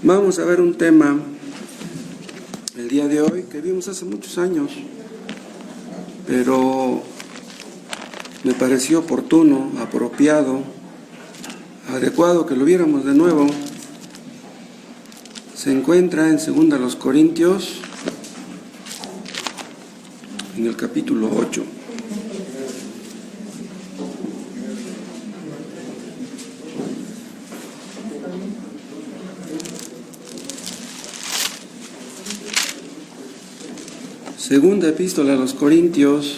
Vamos a ver un tema el día de hoy que vimos hace muchos años, pero me pareció oportuno, apropiado, adecuado que lo viéramos de nuevo. Se encuentra en 2 Corintios, en el capítulo 8. Segunda epístola a los Corintios,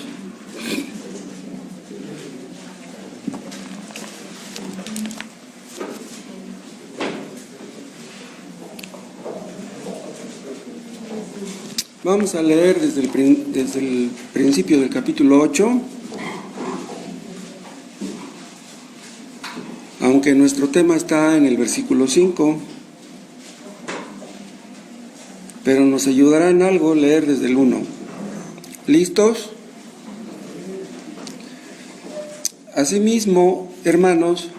vamos a leer desde el principio del capítulo 8, aunque nuestro tema está en el versículo 5, pero nos ayudará en algo leer desde el 1. ¿Listos? Asimismo, hermanos,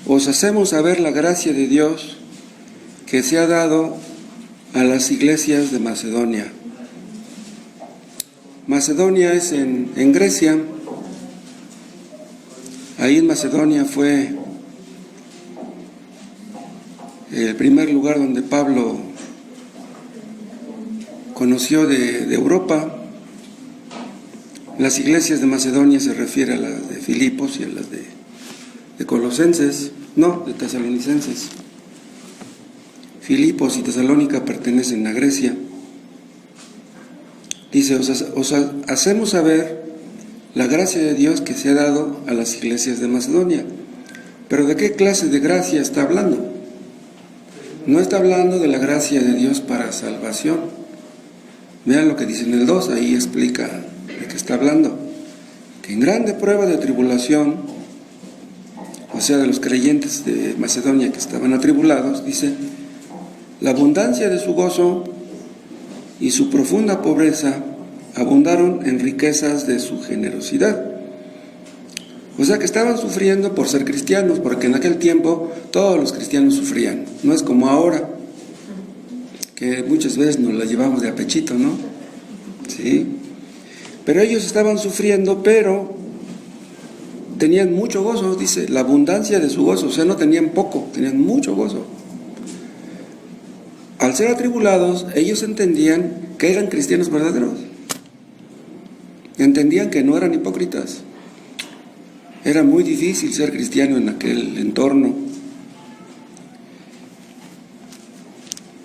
os hacemos saber la gracia de Dios que se ha dado a las iglesias de Macedonia. Macedonia es en Grecia. Ahí en Macedonia fue el primer lugar donde Pablo conoció de Europa. Las iglesias de Macedonia se refiere a las de Filipos y a las de Colosenses, no, de Tesalonicenses. Filipos y Tesalónica pertenecen a Grecia. Dice, os hacemos saber la gracia de Dios que se ha dado a las iglesias de Macedonia. Pero ¿de qué clase de gracia está hablando? No está hablando de la gracia de Dios para salvación. Vean lo que dice en el 2, ahí explica de qué está hablando. Que en grande prueba de tribulación, o sea, de los creyentes de Macedonia que estaban atribulados, dice, la abundancia de su gozo y su profunda pobreza abundaron en riquezas de su generosidad. O sea que estaban sufriendo por ser cristianos, porque en aquel tiempo todos los cristianos sufrían. No es como ahora, que muchas veces nos la llevamos de a pechito, ¿no? Sí. Pero ellos estaban sufriendo, pero tenían mucho gozo, dice, la abundancia de su gozo. O sea, no tenían poco, tenían mucho gozo. Al ser atribulados, ellos entendían que eran cristianos verdaderos. Entendían que no eran hipócritas. Era muy difícil ser cristiano en aquel entorno.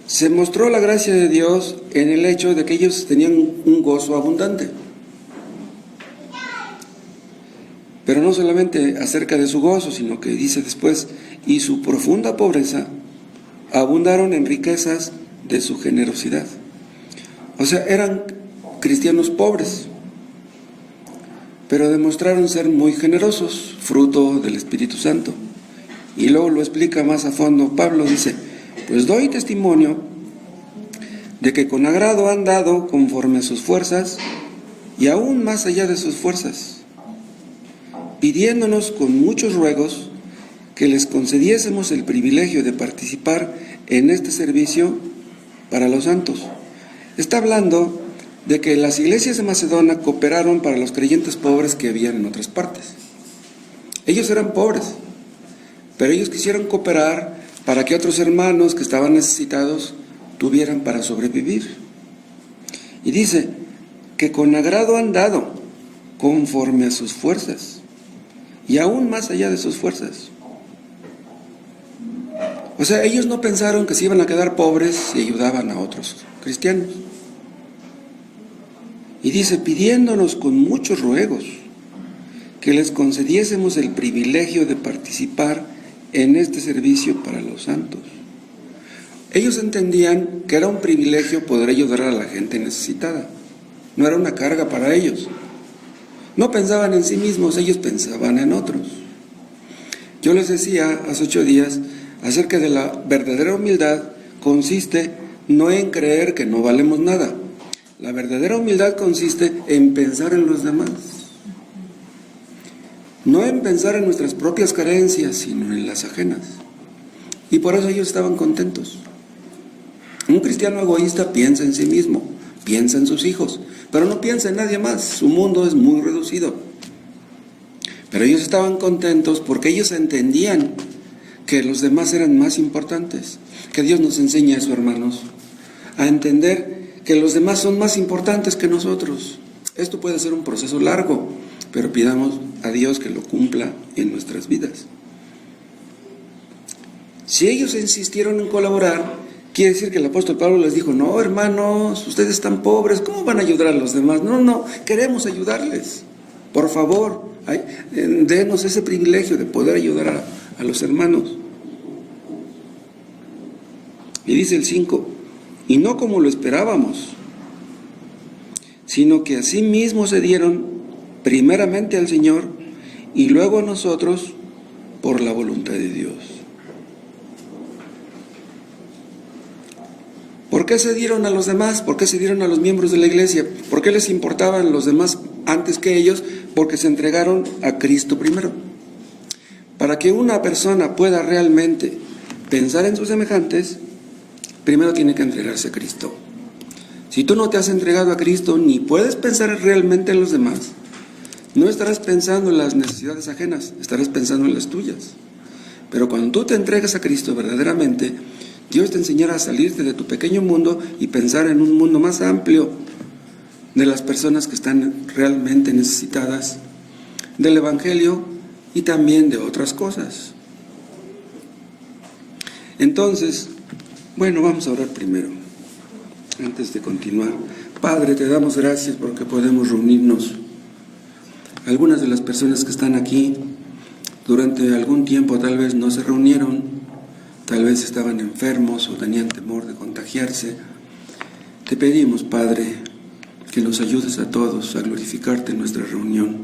Se mostró la gracia de Dios en el hecho de que ellos tenían un gozo abundante. Pero no solamente acerca de su gozo, sino que dice después, y su profunda pobreza abundaron en riquezas de su generosidad. O sea, eran cristianos pobres, pero demostraron ser muy generosos, fruto del Espíritu Santo. Y luego lo explica más a fondo. Pablo dice, pues doy testimonio de que con agrado han dado conforme a sus fuerzas y aún más allá de sus fuerzas, pidiéndonos con muchos ruegos que les concediésemos el privilegio de participar en este servicio para los santos. Está hablando de que las iglesias de Macedonia cooperaron para los creyentes pobres que habían en otras partes. Ellos eran pobres, pero ellos quisieron cooperar para que otros hermanos que estaban necesitados tuvieran para sobrevivir. Y dice que con agrado han dado conforme a sus fuerzas y aún más allá de sus fuerzas. O sea, ellos no pensaron que se iban a quedar pobres si ayudaban a otros cristianos. Y dice, pidiéndonos con muchos ruegos que les concediésemos el privilegio de participar en este servicio para los santos. Ellos entendían que era un privilegio poder ayudar a la gente necesitada. No era una carga para ellos. No pensaban en sí mismos, ellos pensaban en otros. Yo les decía hace 8 días acerca de la verdadera humildad. Consiste no en creer que no valemos nada. La verdadera humildad consiste en pensar en los demás. No en pensar en nuestras propias carencias, sino en las ajenas. Y por eso ellos estaban contentos. Un cristiano egoísta piensa en sí mismo, piensa en sus hijos, pero no piensa en nadie más. Su mundo es muy reducido. Pero ellos estaban contentos porque ellos entendían que los demás eran más importantes. Que Dios nos enseña eso, hermanos, a entender que los demás son más importantes que nosotros. Esto puede ser un proceso largo, pero pidamos a Dios que lo cumpla en nuestras vidas. Si ellos insistieron en colaborar, quiere decir que el apóstol Pablo les dijo: no, hermanos, ustedes están pobres, ¿cómo van a ayudar a los demás? No, queremos ayudarles. Por favor, denos ese privilegio de poder ayudar a los hermanos. Y dice el 5, y no como lo esperábamos, sino que asimismo se dieron primeramente al Señor y luego a nosotros por la voluntad de Dios. ¿Por qué se dieron a los demás? ¿Por qué se dieron a los miembros de la iglesia? ¿Por qué les importaban los demás antes que ellos? Porque se entregaron a Cristo primero. Para que una persona pueda realmente pensar en sus semejantes, primero tiene que entregarse a Cristo. Si tú no te has entregado a Cristo, ni puedes pensar realmente en los demás. No estarás pensando en las necesidades ajenas, estarás pensando en las tuyas. Pero cuando tú te entregas a Cristo verdaderamente, Dios te enseñará a salirte de tu pequeño mundo y pensar en un mundo más amplio de las personas que están realmente necesitadas del Evangelio y también de otras cosas. Entonces, bueno, vamos a orar primero, antes de continuar. Padre, te damos gracias porque podemos reunirnos. Algunas de las personas que están aquí durante algún tiempo tal vez no se reunieron, tal vez estaban enfermos o tenían temor de contagiarse. Te pedimos, Padre, que nos ayudes a todos a glorificarte en nuestra reunión,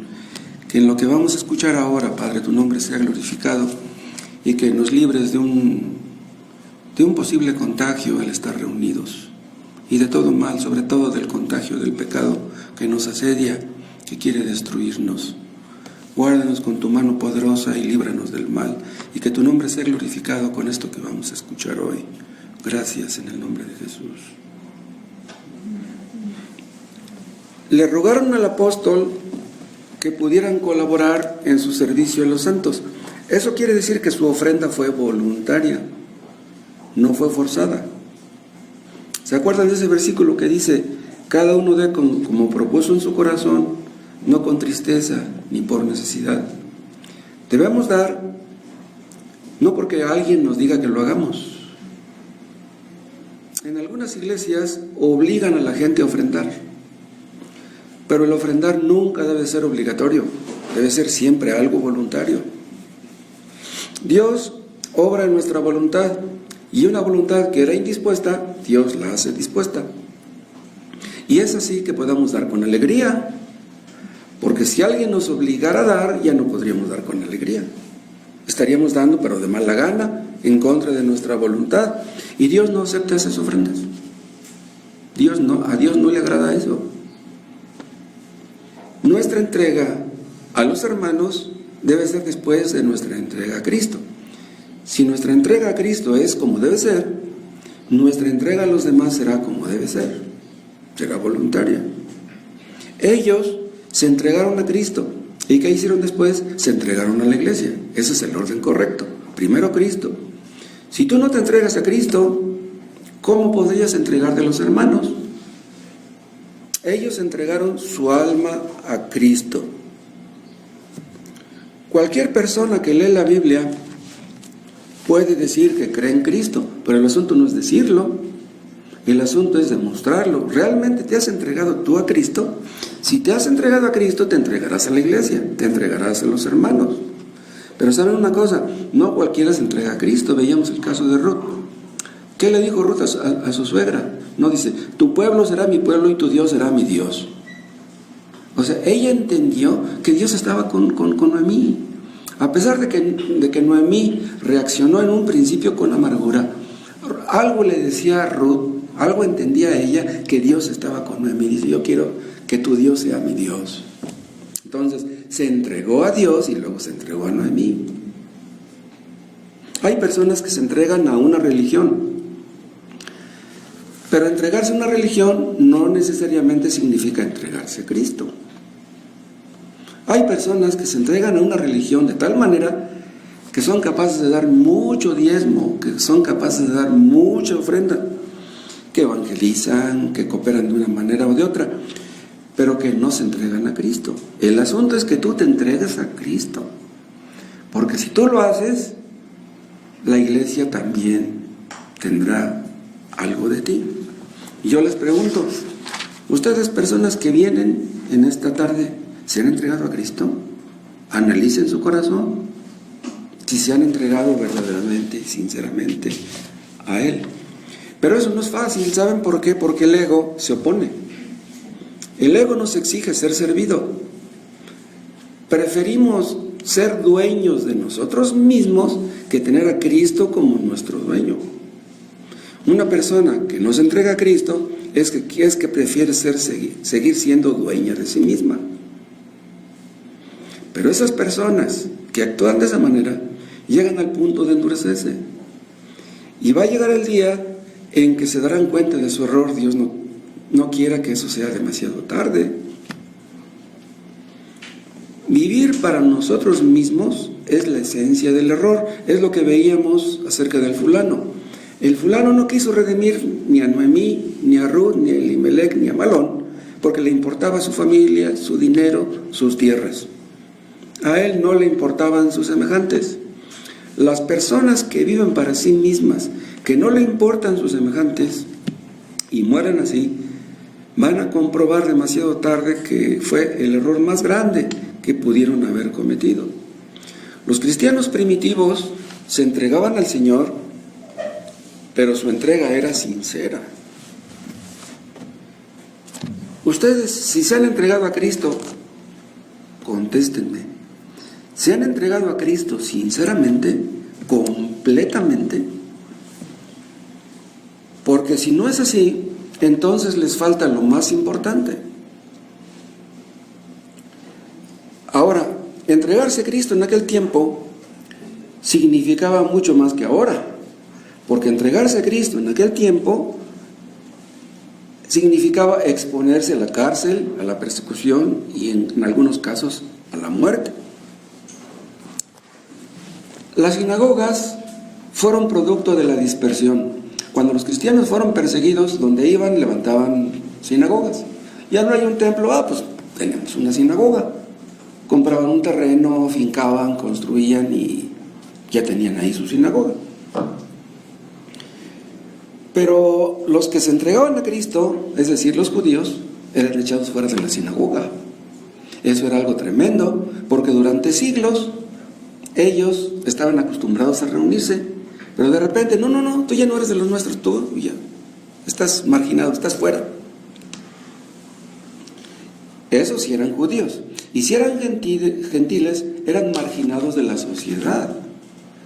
que en lo que vamos a escuchar ahora, Padre, tu nombre sea glorificado y que nos libres de un posible contagio al estar reunidos y de todo mal, sobre todo del contagio del pecado que nos asedia, que quiere destruirnos. Guárdanos con tu mano poderosa y líbranos del mal, y que tu nombre sea glorificado con esto que vamos a escuchar hoy. Gracias en el nombre de Jesús. Le rogaron al apóstol que pudieran colaborar en su servicio a los santos. Eso quiere decir que su ofrenda fue voluntaria, no fue forzada. ¿Se acuerdan de ese versículo que dice: cada uno dé como propuso en su corazón, no con tristeza ni por necesidad? Debemos dar no porque alguien nos diga que lo hagamos. En algunas iglesias obligan a la gente a ofrendar, pero el ofrendar nunca debe ser obligatorio, debe ser siempre algo voluntario. Dios obra en nuestra voluntad, y una voluntad que era indispuesta, Dios la hace dispuesta. Y es así que podamos dar con alegría, porque si alguien nos obligara a dar, ya no podríamos dar con alegría. Estaríamos dando, pero de mala gana, en contra de nuestra voluntad, y Dios no acepta esas ofrendas. A Dios no le agrada eso. Nuestra entrega a los hermanos debe ser después de nuestra entrega a Cristo. Si nuestra entrega a Cristo es como debe ser, nuestra entrega a los demás será como debe ser, será voluntaria. Ellos se entregaron a Cristo, ¿y qué hicieron después? Se entregaron a la iglesia. Ese es el orden correcto. Primero Cristo. Si tú no te entregas a Cristo, ¿cómo podrías entregarte a los hermanos? Ellos entregaron su alma a Cristo. Cualquier persona que lee la Biblia puede decir que cree en Cristo, pero el asunto no es decirlo, el asunto es demostrarlo. ¿Realmente te has entregado tú a Cristo? Si te has entregado a Cristo, te entregarás a la iglesia, te entregarás a los hermanos. Pero ¿saben una cosa? No cualquiera se entrega a Cristo. Veíamos el caso de Ruth. ¿Qué le dijo Ruth a su suegra? No, dice: tu pueblo será mi pueblo y tu Dios será mi Dios. O sea, ella entendió que Dios estaba con Noemí. A pesar de que Noemí reaccionó en un principio con amargura, algo le decía a Ruth, algo entendía ella, que Dios estaba con Noemí. Dice: yo quiero que tu Dios sea mi Dios. Entonces se entregó a Dios y luego se entregó a Noemí. Hay personas que se entregan a una religión, pero entregarse a una religión no necesariamente significa entregarse a Cristo. Hay personas que se entregan a una religión de tal manera que son capaces de dar mucho diezmo, que son capaces de dar mucha ofrenda, que evangelizan, que cooperan de una manera o de otra, pero que no se entregan a Cristo. El asunto es que tú te entregues a Cristo, porque si tú lo haces, la iglesia también tendrá algo de ti. Y yo les pregunto, ustedes, personas que vienen en esta tarde, ¿se han entregado a Cristo? Analicen su corazón si se han entregado verdaderamente y sinceramente a Él. Pero eso no es fácil, ¿saben por qué? Porque el ego se opone. El ego nos exige ser servido. Preferimos ser dueños de nosotros mismos que tener a Cristo como nuestro dueño. Una persona que no se entrega a Cristo es que prefiere seguir siendo dueña de sí misma. Pero esas personas que actúan de esa manera llegan al punto de endurecerse. Y va a llegar el día en que se darán cuenta de su error. Dios no quiera que eso sea demasiado tarde. Vivir para nosotros mismos es la esencia del error. Es lo que veíamos acerca del fulano. El fulano no quiso redimir ni a Noemí, ni a Ruth, ni a Elimelech, ni a Malón, porque le importaba su familia, su dinero, sus tierras. A él no le importaban sus semejantes. Las personas que viven para sí mismas, que no le importan sus semejantes y mueren así, van a comprobar demasiado tarde que fue el error más grande que pudieron haber cometido. Los cristianos primitivos se entregaban al Señor, pero su entrega era sincera. Ustedes, si se han entregado a Cristo, contéstenme. ¿Se han entregado a Cristo sinceramente, completamente? Porque si no es así, entonces les falta lo más importante. Ahora, entregarse a Cristo en aquel tiempo significaba mucho más que ahora, porque entregarse a Cristo en aquel tiempo significaba exponerse a la cárcel, a la persecución y en algunos casos a la muerte. Las sinagogas fueron producto de la dispersión. Cuando los cristianos fueron perseguidos, donde iban, levantaban sinagogas. Ya no hay un templo, pues tenemos una sinagoga. Compraban un terreno, fincaban, construían y ya tenían ahí su sinagoga. Pero los que se entregaban a Cristo, es decir, los judíos, eran echados fuera de la sinagoga. Eso era algo tremendo, porque durante siglos ellos estaban acostumbrados a reunirse, pero de repente, no, tú ya no eres de los nuestros, tú ya estás marginado, estás fuera. Esos sí eran judíos, y si eran gentiles, eran marginados de la sociedad.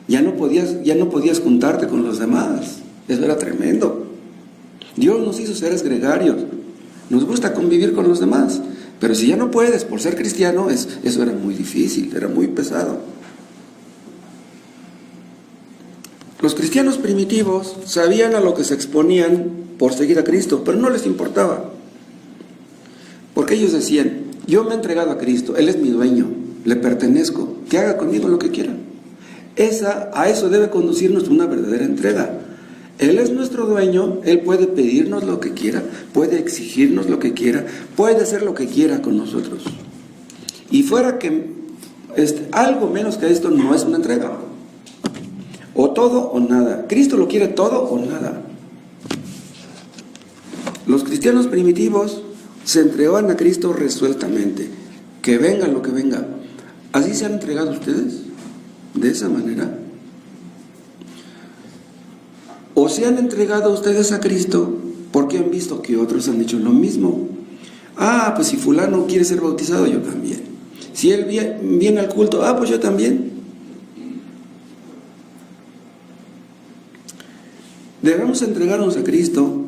Ya no podías juntarte con los demás. Eso era tremendo. Dios nos hizo seres gregarios, nos gusta convivir con los demás, pero si ya no puedes por ser cristiano, eso era muy difícil, era muy pesado. Los cristianos primitivos sabían a lo que se exponían por seguir a Cristo, pero no les importaba, porque ellos decían: yo me he entregado a Cristo, Él es mi dueño, le pertenezco, que haga conmigo lo que quiera. A eso debe conducirnos una verdadera entrega. Él es nuestro dueño, Él puede pedirnos lo que quiera, puede exigirnos lo que quiera, puede hacer lo que quiera con nosotros. Y fuera que algo menos que esto no es una entrega. O todo o nada. Cristo lo quiere todo o nada. Los cristianos primitivos se entregaban a Cristo resueltamente. Que venga lo que venga. ¿Así se han entregado ustedes? ¿De esa manera? ¿O se han entregado ustedes a Cristo porque han visto que otros han hecho lo mismo? Pues si fulano quiere ser bautizado, yo también. Si él viene al culto, pues yo también. Debemos entregarnos a Cristo.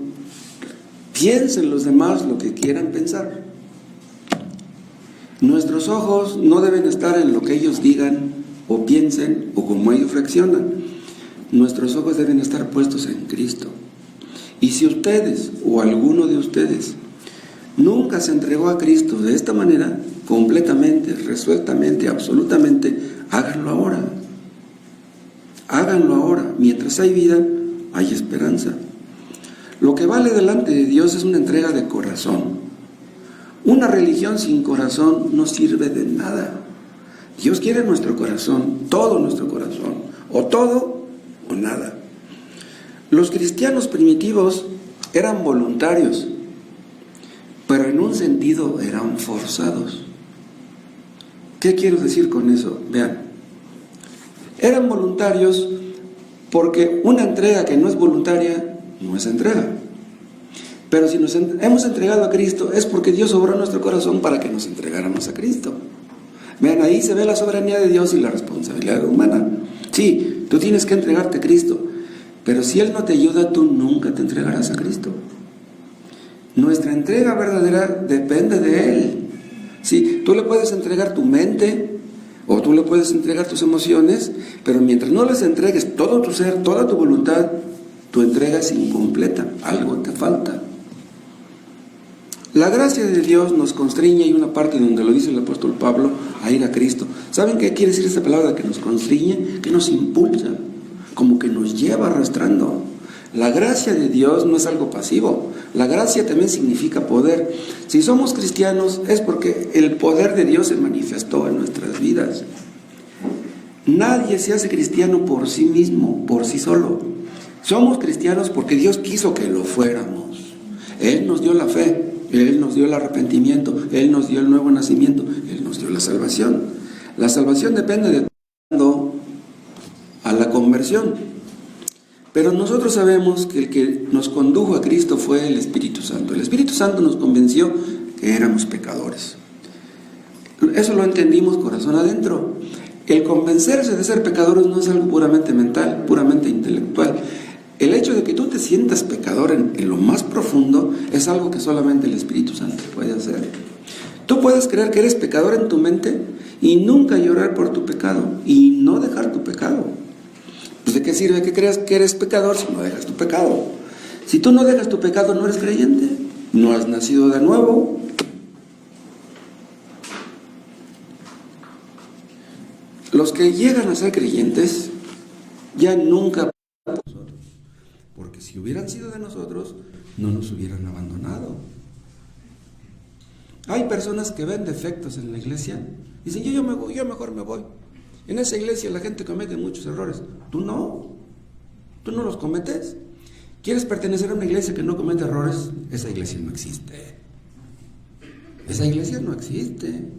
Piensen los demás lo que quieran pensar. Nuestros ojos no deben estar en lo que ellos digan o piensen o como ellos reaccionan. nuestros ojos deben estar puestos en Cristo. Y si ustedes o alguno de ustedes nunca se entregó a Cristo de esta manera, completamente, resueltamente, absolutamente, háganlo ahora. Háganlo ahora. Mientras hay vida, hay esperanza. Lo que vale delante de Dios es una entrega de corazón. Una religión sin corazón no sirve de nada. Dios quiere nuestro corazón, todo nuestro corazón, o todo o nada. Los cristianos primitivos eran voluntarios, pero en un sentido eran forzados. ¿Qué quiero decir con eso? Vean, eran voluntarios porque una entrega que no es voluntaria no es entrega. Pero si nos hemos entregado a Cristo es porque Dios obró en nuestro corazón para que nos entregáramos a Cristo. Vean, ahí se ve la soberanía de Dios y la responsabilidad humana. Sí, tú tienes que entregarte a Cristo, pero si Él no te ayuda, tú nunca te entregarás a Cristo. Nuestra entrega verdadera depende de Él. Sí, tú le puedes entregar tu mente o tú le puedes entregar tus emociones, pero mientras no les entregues todo tu ser, toda tu voluntad, tu entrega es incompleta, algo te falta. La gracia de Dios nos constriñe, hay una parte donde lo dice el apóstol Pablo, a ir a Cristo. ¿Saben qué quiere decir esta palabra que nos constriñe? Que nos impulsa, como que nos lleva arrastrando. La gracia de Dios no es algo pasivo, la gracia también significa poder. Si somos cristianos es porque el poder de Dios se manifestó en nuestras vidas. Nadie se hace cristiano por sí mismo, por sí solo. Somos cristianos porque Dios quiso que lo fuéramos. Él nos dio la fe, Él nos dio el arrepentimiento, Él nos dio el nuevo nacimiento, Él nos dio la salvación. La salvación depende de a la conversión. Pero nosotros sabemos que el que nos condujo a Cristo fue el Espíritu Santo. El Espíritu Santo nos convenció que éramos pecadores. Eso lo entendimos corazón adentro. El convencerse de ser pecadores no es algo puramente mental, puramente intelectual. El hecho de que tú te sientas pecador en lo más profundo es algo que solamente el Espíritu Santo puede hacer. Tú puedes creer que eres pecador en tu mente y nunca llorar por tu pecado y no dejar tu pecado. Pues ¿de qué sirve que creas que eres pecador si no dejas tu pecado? Si tú no dejas tu pecado, no eres creyente, no has nacido de nuevo. Los que llegan a ser creyentes ya nunca, porque si hubieran sido de nosotros, no nos hubieran abandonado. Hay personas que ven defectos en la iglesia y dicen, yo mejor me voy. En esa iglesia la gente comete muchos errores. Tú no los cometes. ¿Quieres pertenecer a una iglesia que no comete errores? Esa iglesia no existe. Esa iglesia no existe.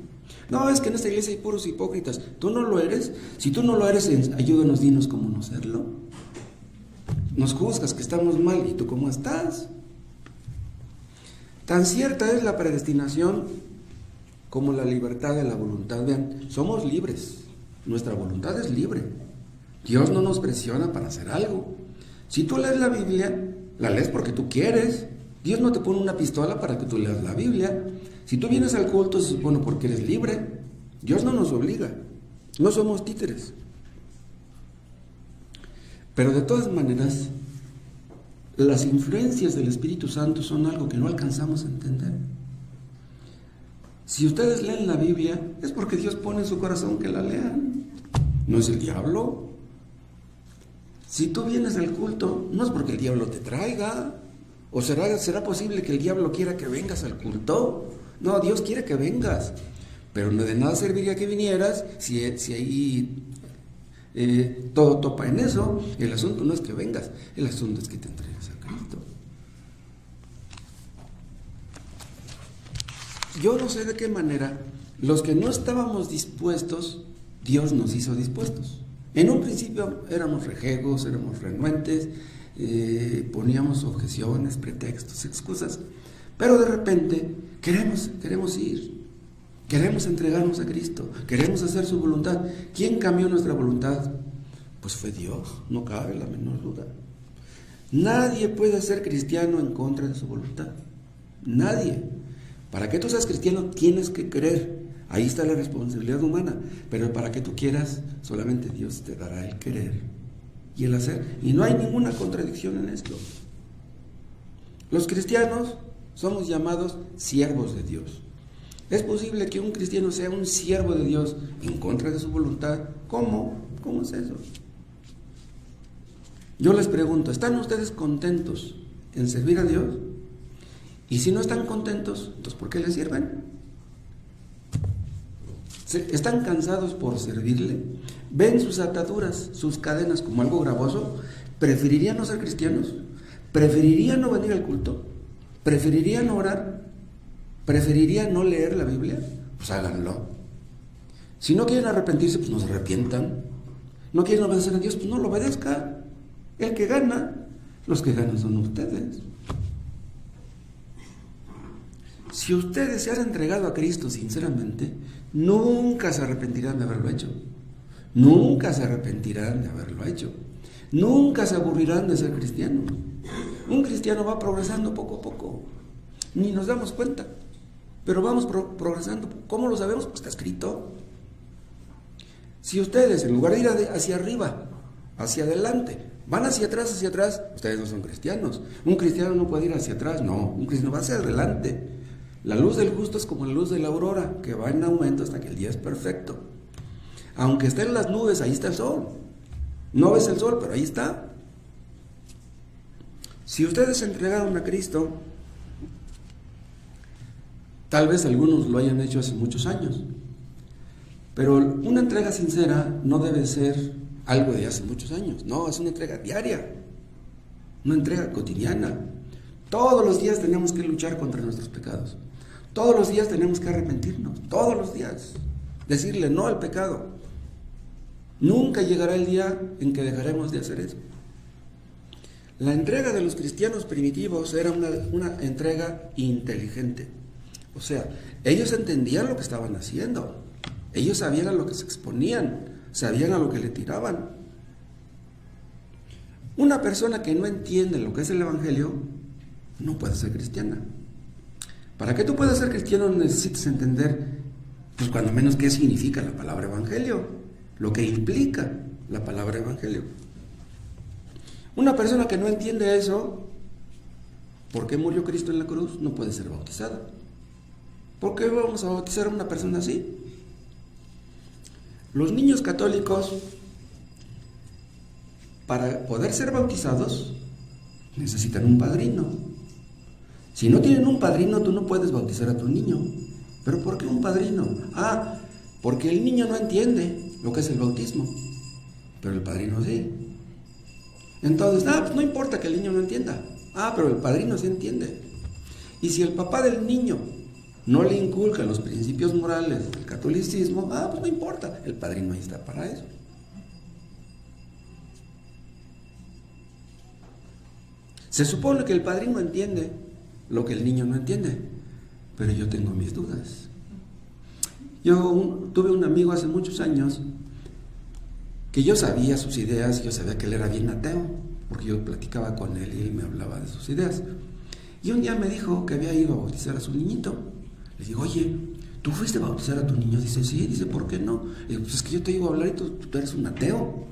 No, es que en esta iglesia hay puros hipócritas. ¿Tú no lo eres? Si tú no lo eres, ayúdanos, dinos cómo no serlo. Nos juzgas que estamos mal, ¿y tú cómo estás? Tan cierta es la predestinación como la libertad de la voluntad. Vean, somos libres. Nuestra voluntad es libre. Dios no nos presiona para hacer algo. Si tú lees la Biblia, la lees porque tú quieres. Dios no te pone una pistola para que tú leas la Biblia. Si tú vienes al culto, se supone porque eres libre. Dios no nos obliga. No somos títeres. Pero de todas maneras, las influencias del Espíritu Santo son algo que no alcanzamos a entender. Si ustedes leen la Biblia, es porque Dios pone en su corazón que la lean. No es el diablo. Si tú vienes al culto, no es porque el diablo te traiga. ¿O será posible que el diablo quiera que vengas al culto? No, Dios quiere que vengas. Pero no de nada serviría que vinieras si ahí todo topa en eso. El asunto no es que vengas, el asunto es que te entregues a Cristo. Yo no sé de qué manera los que no estábamos dispuestos, Dios nos hizo dispuestos. En un principio éramos rejegos, éramos renuentes, poníamos objeciones, pretextos, excusas, pero de repente queremos ir, queremos entregarnos a Cristo, queremos hacer su voluntad. ¿Quién cambió nuestra voluntad? Pues fue Dios, no cabe la menor duda. Nadie puede ser cristiano en contra de su voluntad, nadie. Para que tú seas cristiano tienes que querer. Ahí está la responsabilidad humana. Pero para que tú quieras, solamente Dios te dará el querer. y el hacer. Y no hay ninguna contradicción en esto. Los cristianos somos llamados siervos de Dios. ¿Es posible que un cristiano sea un siervo de Dios en contra de su voluntad? ¿Cómo? ¿Cómo es eso? Yo les pregunto, ¿están ustedes contentos en servir a Dios? Y si no están contentos, entonces ¿por qué le sirven? ¿Están cansados por servirle? ¿Ven sus ataduras, sus cadenas como algo gravoso? ¿Preferirían no ser cristianos? ¿Preferirían no venir al culto? ¿Preferirían no orar? ¿Preferirían no leer la Biblia? Pues háganlo. Si no quieren arrepentirse, pues no se arrepientan. ¿No quieren obedecer a Dios? Pues no lo obedezcan. El que gana, los que ganan son ustedes. Si ustedes se han entregado a Cristo sinceramente, nunca se arrepentirán de haberlo hecho. Nunca se arrepentirán de haberlo hecho. Nunca se aburrirán de ser cristianos. Un cristiano va progresando poco a poco. Ni nos damos cuenta. Pero vamos progresando. ¿Cómo lo sabemos? Pues está escrito. Si ustedes, en lugar de ir hacia arriba, hacia adelante, van hacia atrás, ustedes no son cristianos. Un cristiano no puede ir hacia atrás, no. Un cristiano va hacia adelante. La luz del justo es como la luz de la aurora, que va en aumento hasta que el día es perfecto. Aunque esté en las nubes, ahí está el sol. No ves el sol, pero ahí está. Si ustedes se entregaron a Cristo, tal vez algunos lo hayan hecho hace muchos años, pero una entrega sincera no debe ser algo de hace muchos años. No, es una entrega diaria, una entrega cotidiana. Todos los días tenemos que luchar contra nuestros pecados. Todos los días tenemos que arrepentirnos. Todos los días. Decirle no al pecado. Nunca llegará el día en que dejaremos de hacer eso. La entrega de los cristianos primitivos era una entrega inteligente. O sea, ellos entendían lo que estaban haciendo. Ellos sabían a lo que se exponían. Sabían a lo que le tiraban. Una persona que no entiende lo que es el Evangelio no puede ser cristiana. Para que tú puedas ser cristiano necesitas entender, pues cuando menos, qué significa la palabra Evangelio, lo que implica la palabra Evangelio. Una persona que no entiende eso, ¿por qué murió Cristo en la cruz? No puede ser bautizada. ¿Por qué vamos a bautizar a una persona así? Los niños católicos, para poder ser bautizados, necesitan un padrino. Si no tienen un padrino, tú no puedes bautizar a tu niño. ¿Pero por qué un padrino? Porque el niño no entiende lo que es el bautismo, pero el padrino sí. Entonces, pues no importa que el niño no entienda. Pero el padrino sí entiende. Y si el papá del niño no le inculca los principios morales del catolicismo, pues no importa, el padrino ahí está para eso. Se supone que el padrino entiende lo que el niño no entiende, pero yo tengo mis dudas. Yo tuve un amigo hace muchos años que yo sabía sus ideas, yo sabía que él era bien ateo, porque yo platicaba con él y él me hablaba de sus ideas. Y un día me dijo que había ido a bautizar a su niñito. Le digo, oye, ¿tú fuiste a bautizar a tu niño? Dice, sí. Dice, ¿por qué no? Le digo, pues es que yo te iba a hablar y tú eres un ateo.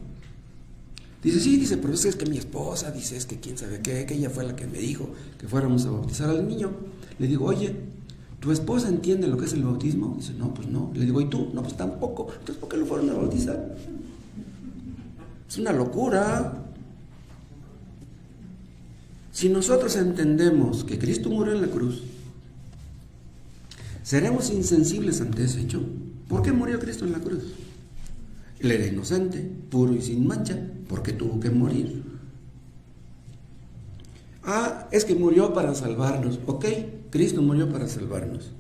Dice, sí, dice, pero es que mi esposa, dice, es que quién sabe qué, que ella fue la que me dijo que fuéramos a bautizar al niño. Le digo, oye, ¿tu esposa entiende lo que es el bautismo? Dice, no, pues no. Le digo, ¿y tú? No, pues tampoco. Entonces, ¿por qué lo fueron a bautizar? Es una locura. Si nosotros entendemos que Cristo murió en la cruz, seremos insensibles ante ese hecho. ¿Por qué murió Cristo en la cruz? Él era inocente, puro y sin mancha. ¿Por qué tuvo que morir? Es que murió para salvarnos. Ok, Cristo murió para salvarnos.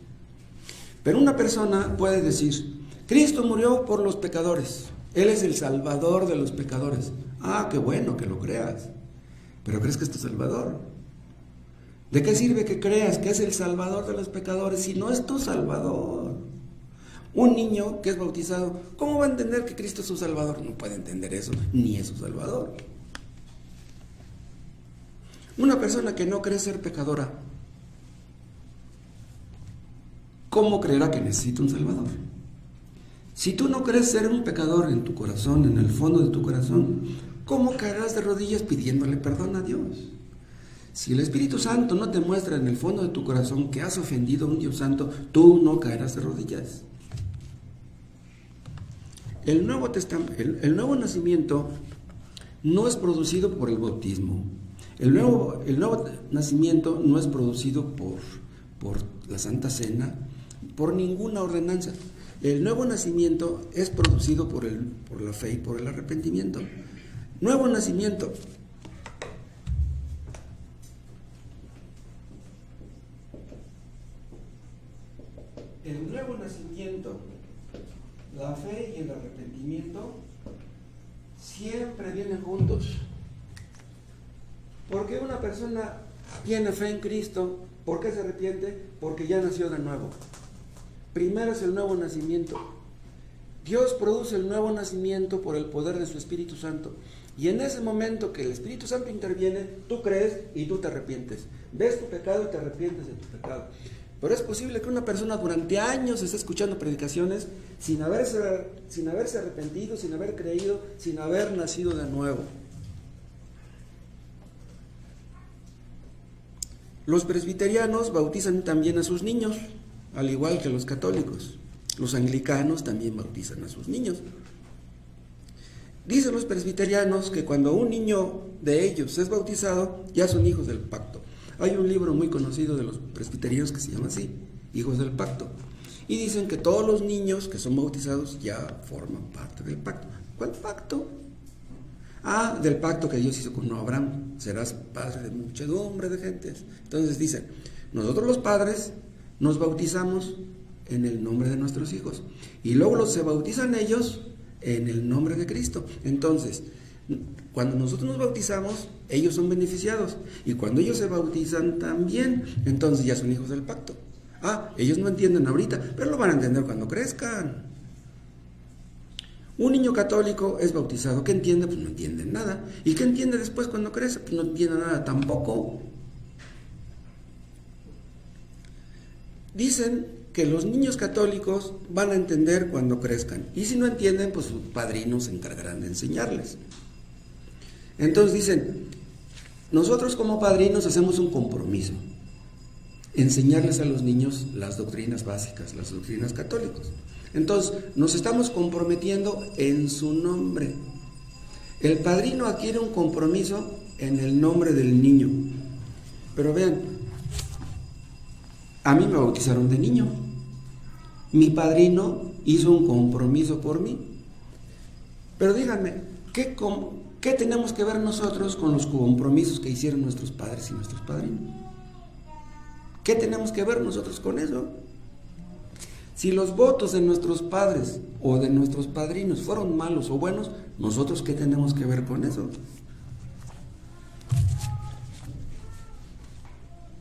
Pero una persona puede decir, Cristo murió por los pecadores. Él es el salvador de los pecadores. Qué bueno que lo creas. ¿Pero crees que es tu salvador? ¿De qué sirve que creas que es el salvador de los pecadores si no es tu salvador? Un niño que es bautizado, ¿cómo va a entender que Cristo es su salvador? No puede entender eso, ni es su salvador. Una persona que no cree ser pecadora, ¿cómo creerá que necesita un salvador? Si tú no crees ser un pecador en tu corazón, en el fondo de tu corazón, ¿cómo caerás de rodillas pidiéndole perdón a Dios? Si el Espíritu Santo no te muestra en el fondo de tu corazón que has ofendido a un Dios santo, tú no caerás de rodillas. El nuevo nacimiento no es producido por el bautismo. El nuevo nacimiento no es producido por la Santa Cena, por ninguna ordenanza. El nuevo nacimiento es producido por la fe y por el arrepentimiento. Nuevo nacimiento. El nuevo nacimiento, la fe y el arrepentimiento siempre vienen juntos. ¿Por qué una persona tiene fe en Cristo? ¿Por qué se arrepiente? Porque ya nació de nuevo. Primero es el nuevo nacimiento. Dios produce el nuevo nacimiento por el poder de su Espíritu Santo. Y en ese momento que el Espíritu Santo interviene, tú crees y tú te arrepientes. Ves tu pecado y te arrepientes de tu pecado. Pero es posible que una persona durante años esté escuchando predicaciones sin haberse arrepentido, sin haber creído, sin haber nacido de nuevo. Los presbiterianos bautizan también a sus niños, al igual que los católicos. Los anglicanos también bautizan a sus niños. Dicen los presbiterianos que cuando un niño de ellos es bautizado, ya son hijos del pacto. Hay un libro muy conocido de los presbiterianos que se llama así, Hijos del Pacto. Y dicen que todos los niños que son bautizados ya forman parte del pacto. ¿Cuál pacto? Del pacto que Dios hizo con Abraham. Serás padre de muchedumbre de gentes. Entonces dicen, nosotros los padres nos bautizamos en el nombre de nuestros hijos. Y luego se bautizan ellos en el nombre de Cristo. Entonces, cuando nosotros nos bautizamos, ellos son beneficiados. Y cuando ellos se bautizan también, entonces ya son hijos del pacto. Ellos no entienden ahorita, pero lo van a entender cuando crezcan. Un niño católico es bautizado. ¿Qué entiende? Pues no entiende nada. ¿Y qué entiende después cuando crece? Pues no entiende nada tampoco. Dicen que los niños católicos van a entender cuando crezcan. Y si no entienden, pues sus padrinos se encargarán de enseñarles. Entonces dicen, nosotros como padrinos hacemos un compromiso. Enseñarles a los niños las doctrinas básicas, las doctrinas católicas. Entonces, nos estamos comprometiendo en su nombre. El padrino adquiere un compromiso en el nombre del niño. Pero vean, a mí me bautizaron de niño. Mi padrino hizo un compromiso por mí. Pero díganme, ¿qué tenemos que ver nosotros con los compromisos que hicieron nuestros padres y nuestros padrinos? ¿Qué tenemos que ver nosotros con eso? Si los votos de nuestros padres o de nuestros padrinos fueron malos o buenos, ¿nosotros qué tenemos que ver con eso?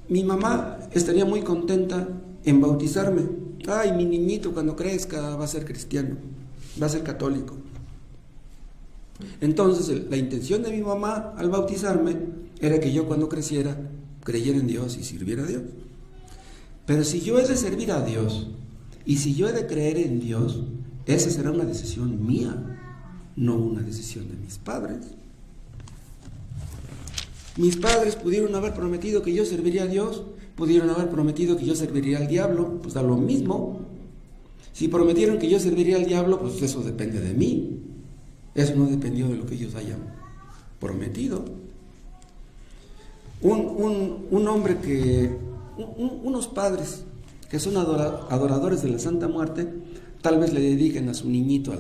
Mi mamá estaría muy contenta en bautizarme. Ay, mi niñito cuando crezca va a ser cristiano, va a ser católico. Entonces, la intención de mi mamá al bautizarme era que yo cuando creciera creyera en Dios y sirviera a Dios. Pero si yo he de servir a Dios y si yo he de creer en Dios, esa será una decisión mía, no una decisión de mis padres. Mis padres pudieron haber prometido que yo serviría a Dios, pudieron haber prometido que yo serviría al diablo, pues da lo mismo. Si prometieron que yo serviría al diablo, pues eso depende de mí. Eso no dependió de lo que ellos hayan prometido. Unos padres que son adoradores de la Santa Muerte, tal vez le dediquen a su niñito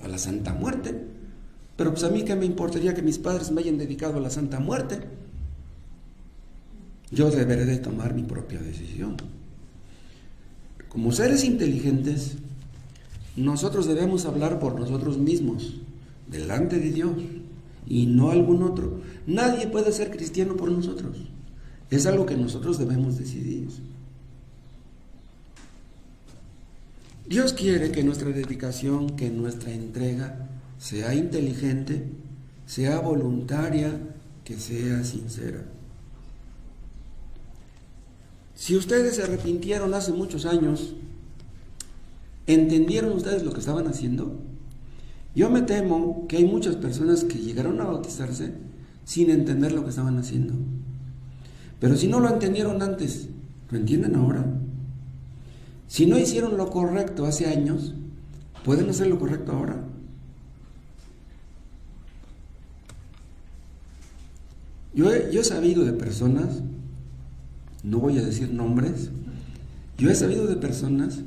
a la Santa Muerte, pero pues a mí qué me importaría que mis padres me hayan dedicado a la Santa Muerte. Yo deberé de tomar mi propia decisión. Como seres inteligentes, nosotros debemos hablar por nosotros mismos, delante de Dios, y no algún otro. Nadie puede ser cristiano por nosotros. Es algo que nosotros debemos decidir. Dios quiere que nuestra dedicación, que nuestra entrega sea inteligente, sea voluntaria, que sea sincera. Si ustedes se arrepintieron hace muchos años, ¿entendieron ustedes lo que estaban haciendo? Yo me temo que hay muchas personas que llegaron a bautizarse sin entender lo que estaban haciendo. Pero si no lo entendieron antes, ¿lo entienden ahora? Si no hicieron lo correcto hace años, ¿pueden hacer lo correcto ahora? Yo he sabido de personas, no voy a decir nombres, yo he sabido de personas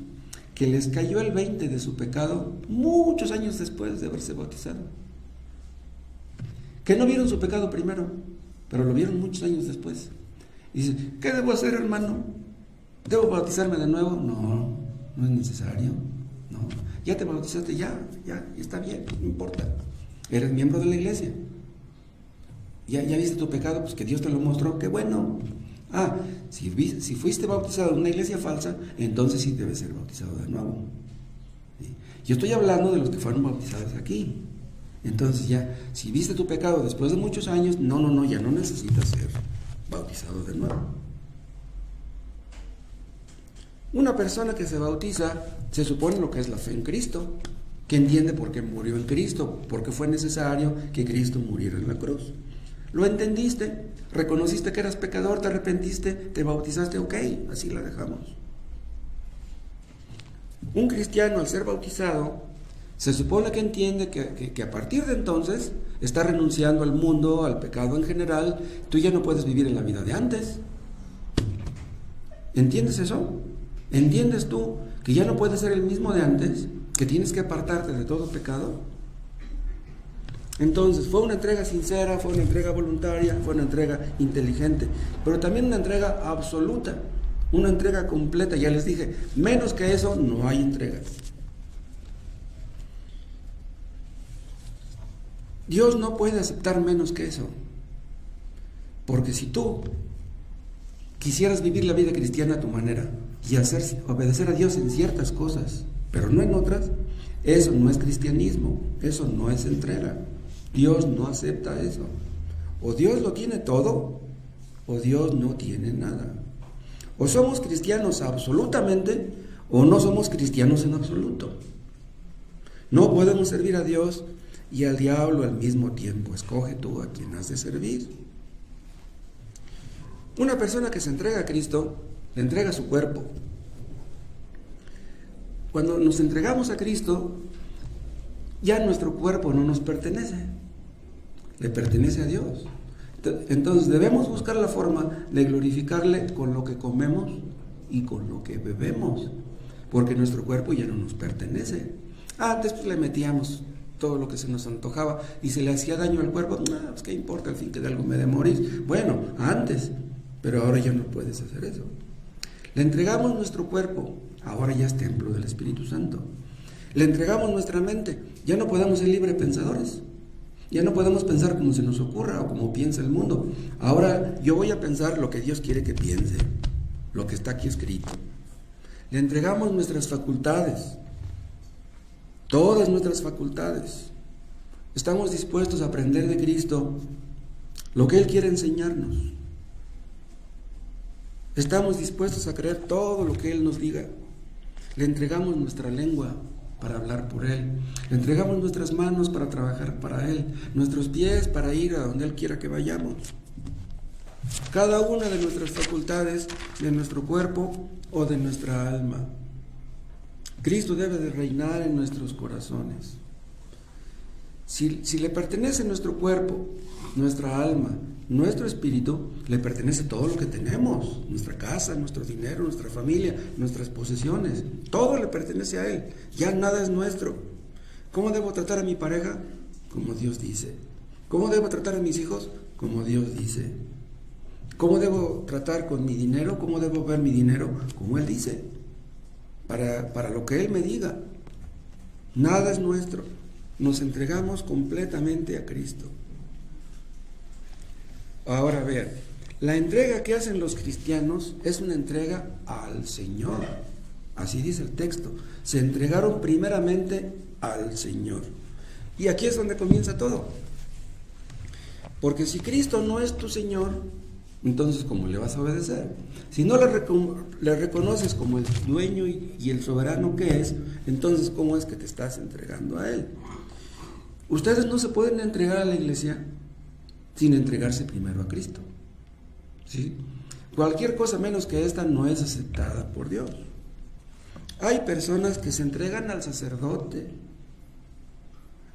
que les cayó el 20 de su pecado muchos años después de haberse bautizado. Que no vieron su pecado primero, pero lo vieron muchos años después. Y dicen, ¿qué debo hacer, hermano? ¿Debo bautizarme de nuevo? No, no es necesario. No, ya te bautizaste, ya está bien, no importa. Eres miembro de la iglesia. Ya viste tu pecado, pues que Dios te lo mostró, qué bueno. Si fuiste bautizado en una iglesia falsa, entonces sí debes ser bautizado de nuevo. ¿Sí? Yo estoy hablando de los que fueron bautizados aquí. Entonces ya, si viste tu pecado después de muchos años, ya no necesitas ser bautizado de nuevo. Una persona que se bautiza, se supone lo que es la fe en Cristo, que entiende por qué murió en Cristo, porque fue necesario que Cristo muriera en la cruz. ¿Lo entendiste? ¿Reconociste que eras pecador? ¿Te arrepentiste? ¿Te bautizaste? Ok, así la dejamos. Un cristiano, al ser bautizado, se supone que entiende que a partir de entonces está renunciando al mundo, al pecado en general. Tú ya no puedes vivir en la vida de antes. ¿Entiendes eso? ¿Entiendes tú que ya no puedes ser el mismo de antes? ¿Que tienes que apartarte de todo pecado? Entonces, fue una entrega sincera, fue una entrega voluntaria, fue una entrega inteligente, pero también una entrega absoluta, una entrega completa. Ya les dije, menos que eso no hay entrega. Dios no puede aceptar menos que eso, porque si tú quisieras vivir la vida cristiana a tu manera y obedecer a Dios en ciertas cosas, pero no en otras, eso no es cristianismo, eso no es entrega. Dios no acepta eso. O Dios lo tiene todo, o Dios no tiene nada. O somos cristianos absolutamente, o no somos cristianos en absoluto. No podemos servir a Dios y al diablo al mismo tiempo. Escoge tú a quien has de servir. Una persona que se entrega a Cristo, le entrega su cuerpo. Cuando nos entregamos a Cristo, ya nuestro cuerpo no nos pertenece, le pertenece a Dios. Entonces debemos buscar la forma de glorificarle con lo que comemos y con lo que bebemos, porque nuestro cuerpo ya no nos pertenece. Antes pues le metíamos todo lo que se nos antojaba y se le hacía daño al cuerpo, pues qué importa, al fin que de algo me de morir. Bueno, antes, pero ahora ya no puedes hacer eso. Le entregamos nuestro cuerpo, ahora ya es templo del Espíritu Santo. Le entregamos nuestra mente, ya no podemos ser libre pensadores, ya no podemos pensar como se nos ocurra o como piensa el mundo. Ahora yo voy a pensar lo que Dios quiere que piense, lo que está aquí escrito. Le entregamos nuestras facultades, todas nuestras facultades. Estamos dispuestos a aprender de Cristo lo que Él quiere enseñarnos. Estamos dispuestos a creer todo lo que Él nos diga. Le entregamos nuestra lengua para hablar por Él. Le entregamos nuestras manos para trabajar para Él, nuestros pies para ir a donde Él quiera que vayamos. Cada una de nuestras facultades, de nuestro cuerpo o de nuestra alma. Cristo debe de reinar en nuestros corazones. Si le pertenece nuestro cuerpo, nuestra alma, nuestro espíritu, le pertenece todo lo que tenemos, nuestra casa, nuestro dinero, nuestra familia, nuestras posesiones, todo le pertenece a Él, ya nada es nuestro. ¿Cómo debo tratar a mi pareja? Como Dios dice. ¿Cómo debo tratar a mis hijos? Como Dios dice. ¿Cómo debo tratar con mi dinero? ¿Cómo debo ver mi dinero? Como Él dice, para lo que Él me diga. Nada es nuestro, nos entregamos completamente a Cristo. Ahora vean, la entrega que hacen los cristianos es una entrega al Señor. Así dice el texto. Se entregaron primeramente al Señor. Y aquí es donde comienza todo. Porque si Cristo no es tu Señor, entonces ¿cómo le vas a obedecer? Si no le reconoces como el dueño y el soberano que es, entonces ¿cómo es que te estás entregando a Él? Ustedes no se pueden entregar a la iglesia sin entregarse primero a Cristo. ¿Sí? Cualquier cosa menos que esta no es aceptada por Dios. Hay personas que se entregan al sacerdote.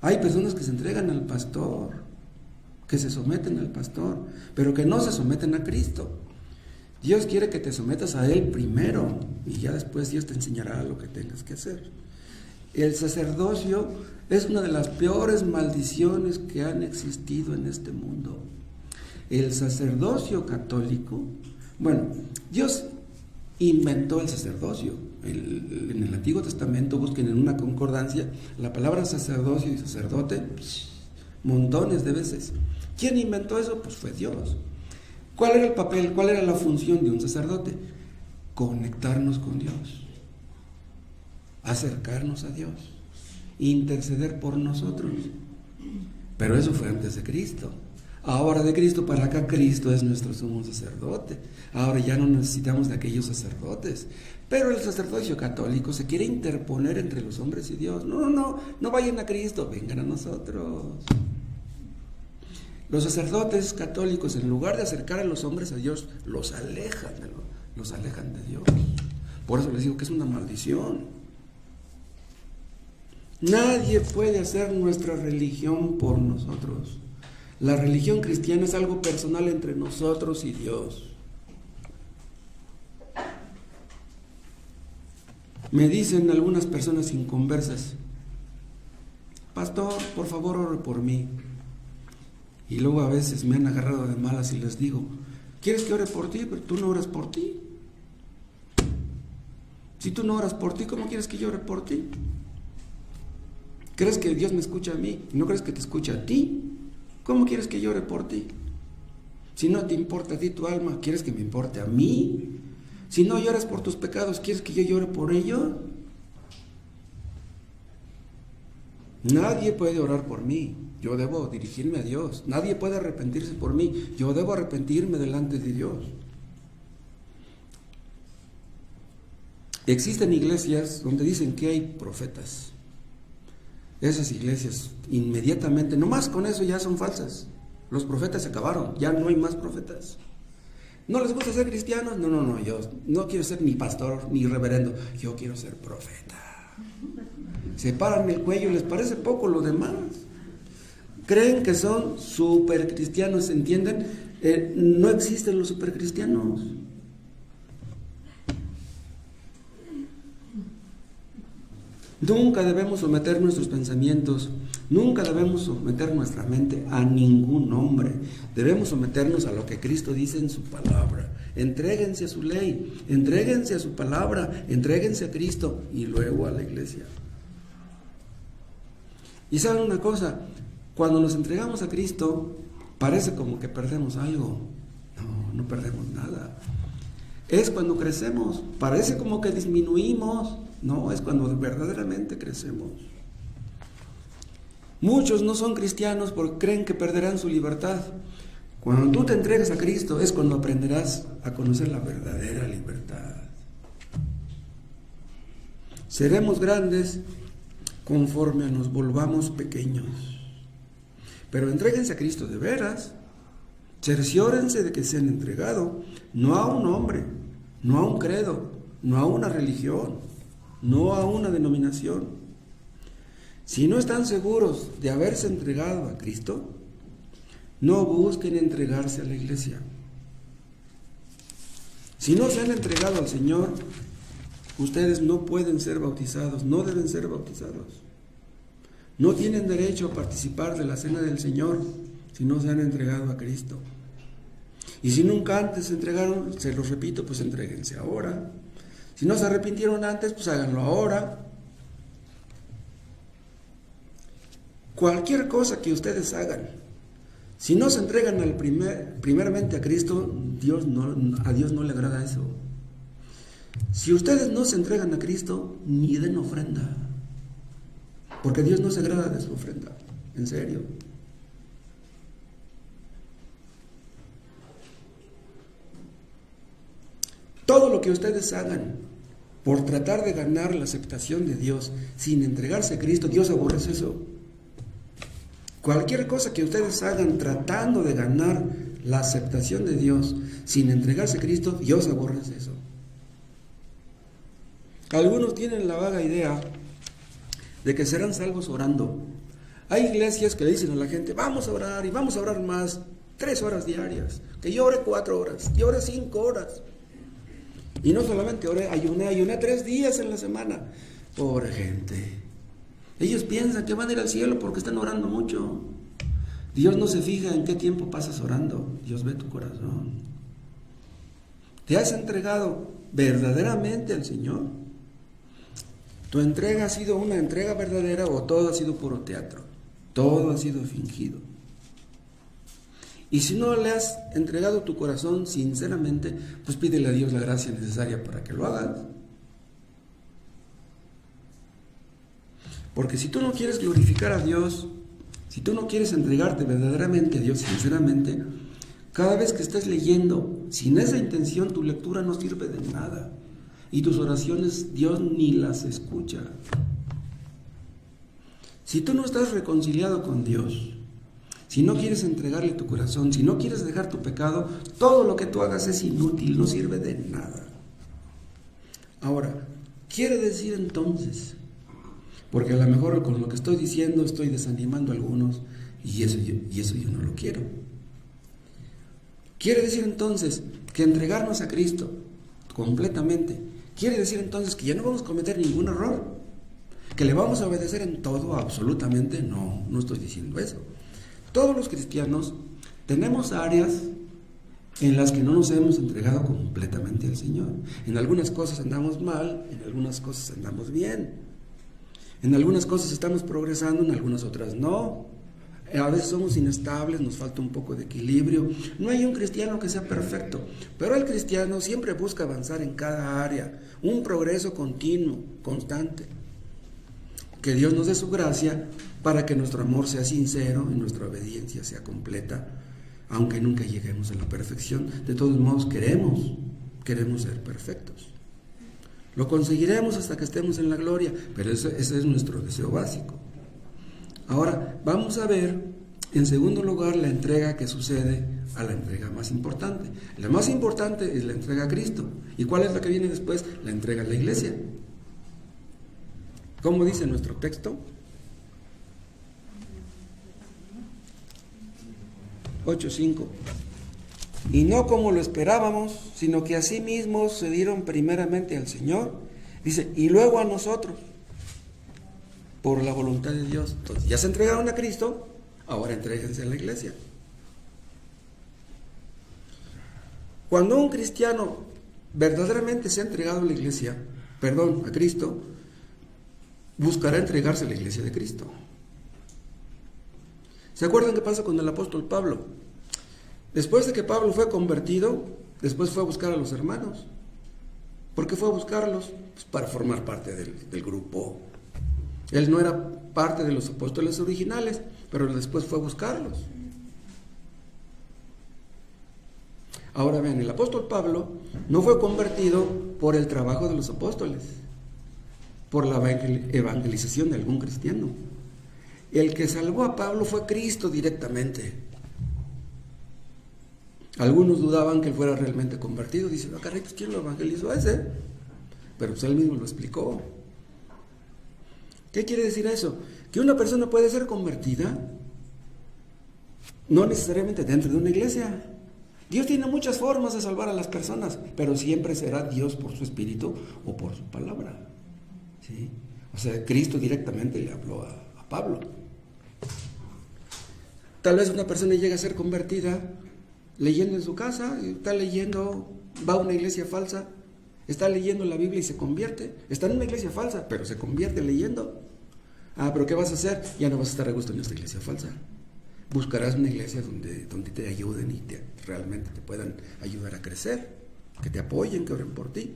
Hay personas que se entregan al pastor, que se someten al pastor, pero que no se someten a Cristo. Dios quiere que te sometas a Él primero y ya después Dios te enseñará lo que tengas que hacer. El sacerdocio es una de las peores maldiciones que han existido en este mundo. El sacerdocio católico, bueno, Dios inventó el sacerdocio. En el Antiguo Testamento, busquen en una concordancia la palabra sacerdocio y sacerdote montones de veces. ¿Quién inventó eso? Pues fue Dios. ¿Cuál era el papel? ¿Cuál era la función de un sacerdote? Conectarnos con Dios, acercarnos a Dios, interceder por nosotros. Pero eso fue antes de Cristo. Ahora de Cristo para acá, Cristo es nuestro sumo sacerdote. Ahora ya no necesitamos de aquellos sacerdotes. Pero el sacerdocio católico se quiere interponer entre los hombres y Dios. No vayan a Cristo, vengan a nosotros. Los sacerdotes católicos, en lugar de acercar a los hombres a Dios, los alejan de Dios. Por eso les digo que es una maldición. Nadie puede hacer nuestra religión por nosotros. La religión cristiana es algo personal entre nosotros y Dios. Me dicen algunas personas inconversas: pastor, por favor ore por mí. Y luego a veces me han agarrado de malas y les digo: ¿quieres que ore por ti? Pero tú no oras por ti. Si tú no oras por ti, ¿cómo quieres que yo ore por ti? ¿Crees que Dios me escucha a mí y no crees que te escucha a ti? ¿Cómo quieres que yo ore por ti? Si no te importa a ti tu alma, ¿quieres que me importe a mí? Si no lloras por tus pecados, ¿quieres que yo llore por ellos? Nadie puede orar por mí, yo debo dirigirme a Dios. Nadie puede arrepentirse por mí, yo debo arrepentirme delante de Dios. Existen iglesias donde dicen que hay profetas. Esas iglesias inmediatamente, nomás con eso ya son falsas. Los profetas se acabaron, ya no hay más profetas. ¿No les gusta ser cristianos? No, yo no quiero ser ni pastor ni reverendo, yo quiero ser profeta. Se paran el cuello, les parece poco lo demás. Creen que son super cristianos, ¿entienden? No existen los super cristianos. Nunca debemos someter nuestros pensamientos, nunca debemos someter nuestra mente a ningún hombre. Debemos someternos a lo que Cristo dice en su palabra. Entréguense a su ley, entréguense a su palabra, entréguense a Cristo y luego a la iglesia. Y saben una cosa, cuando nos entregamos a Cristo, parece como que perdemos algo. No perdemos nada. Es cuando crecemos, parece como que disminuimos. No, es cuando verdaderamente crecemos. Muchos no son cristianos porque creen que perderán su libertad. Cuando tú te entregas a Cristo es cuando aprenderás a conocer la verdadera libertad. Seremos grandes conforme nos volvamos pequeños. Pero entréguense a Cristo de veras. Cerciórense de que se han entregado, no a un hombre, no a un credo, no a una religión, no a una denominación. Si no están seguros de haberse entregado a Cristo, no busquen entregarse a la iglesia. Si no se han entregado al Señor, ustedes no pueden ser bautizados, no deben ser bautizados. No tienen derecho a participar de la cena del Señor si no se han entregado a Cristo. Y si nunca antes se entregaron, se los repito, pues entréguense ahora. Si no se arrepintieron antes, pues háganlo ahora. Cualquier cosa que ustedes hagan, si no se entregan primeramente a Cristo, a Dios no le agrada eso. Si ustedes no se entregan a Cristo, ni den ofrenda, porque Dios no se agrada de su ofrenda, en serio. Todo lo que ustedes hagan por tratar de ganar la aceptación de Dios sin entregarse a Cristo, Dios aborrece eso. Cualquier cosa que ustedes hagan tratando de ganar la aceptación de Dios sin entregarse a Cristo, Dios aborrece eso. Algunos tienen la vaga idea de que serán salvos orando. Hay iglesias que le dicen a la gente, vamos a orar y vamos a orar más, 3 horas diarias, que yo ore 4 horas, yo ore 5 horas. Y no solamente oré, ayuné 3 días en la semana. Pobre gente. Ellos piensan que van a ir al cielo porque están orando mucho. Dios no se fija en qué tiempo pasas orando. Dios ve tu corazón. ¿Te has entregado verdaderamente al Señor? ¿Tu entrega ha sido una entrega verdadera o todo ha sido puro teatro? Todo ha sido fingido. Y si no le has entregado tu corazón sinceramente, pues pídele a Dios la gracia necesaria para que lo hagas. Porque si tú no quieres glorificar a Dios, si tú no quieres entregarte verdaderamente a Dios, sinceramente, cada vez que estés leyendo, sin esa intención, tu lectura no sirve de nada. Y tus oraciones, Dios ni las escucha. Si tú no estás reconciliado con Dios, si no quieres entregarle tu corazón, si no quieres dejar tu pecado, todo lo que tú hagas es inútil, no sirve de nada. Ahora, quiere decir entonces, porque a lo mejor con lo que estoy diciendo estoy desanimando a algunos y eso yo no lo quiero. Quiere decir entonces que entregarnos a Cristo completamente, quiere decir entonces que ya no vamos a cometer ningún error, que le vamos a obedecer en todo, absolutamente no estoy diciendo eso. Todos los cristianos tenemos áreas en las que no nos hemos entregado completamente al Señor. En algunas cosas andamos mal, en algunas cosas andamos bien. En algunas cosas estamos progresando, en algunas otras no. A veces somos inestables, nos falta un poco de equilibrio. No hay un cristiano que sea perfecto, pero el cristiano siempre busca avanzar en cada área, un progreso continuo, constante. Que Dios nos dé su gracia para que nuestro amor sea sincero y nuestra obediencia sea completa, aunque nunca lleguemos a la perfección. De todos modos queremos ser perfectos. Lo conseguiremos hasta que estemos en la gloria, pero ese es nuestro deseo básico. Ahora, vamos a ver, en segundo lugar, la entrega que sucede a la entrega más importante. La más importante es la entrega a Cristo. ¿Y cuál es la que viene después? La entrega a la iglesia. ¿Cómo dice nuestro texto? 8:5. Y no como lo esperábamos, sino que así mismos se dieron primeramente al Señor, dice, y luego a nosotros, por la voluntad de Dios. Entonces, ya se entregaron a Cristo, ahora entréguense a la iglesia. Cuando un cristiano verdaderamente se ha entregado a la iglesia, a Cristo, buscará entregarse a la iglesia de Cristo. ¿Se acuerdan qué pasa con el apóstol Pablo? Después de que Pablo fue convertido, después fue a buscar a los hermanos. ¿Por qué fue a buscarlos? Pues para formar parte del grupo. Él no era parte de los apóstoles originales, pero después fue a buscarlos. Ahora vean, el apóstol Pablo no fue convertido por el trabajo de los apóstoles, por la evangelización de algún cristiano. El que salvó a Pablo fue Cristo directamente. Algunos dudaban que él fuera realmente convertido. Dicen, no, caray, ¿quién lo evangelizó a ese? Pero pues él mismo lo explicó. ¿Qué quiere decir eso? Que una persona puede ser convertida, no necesariamente dentro de una iglesia. Dios tiene muchas formas de salvar a las personas, pero siempre será Dios por su espíritu o por su palabra. ¿Sí? O sea, Cristo directamente le habló a Pablo. Tal vez una persona llega a ser convertida leyendo en su casa, está leyendo, va a una iglesia falsa, está leyendo la Biblia y se convierte. Está en una iglesia falsa, pero se convierte leyendo. Pero ¿qué vas a hacer? Ya no vas a estar a gusto en esta iglesia falsa. Buscarás una iglesia donde te ayuden y realmente te puedan ayudar a crecer, que te apoyen, que oren por ti.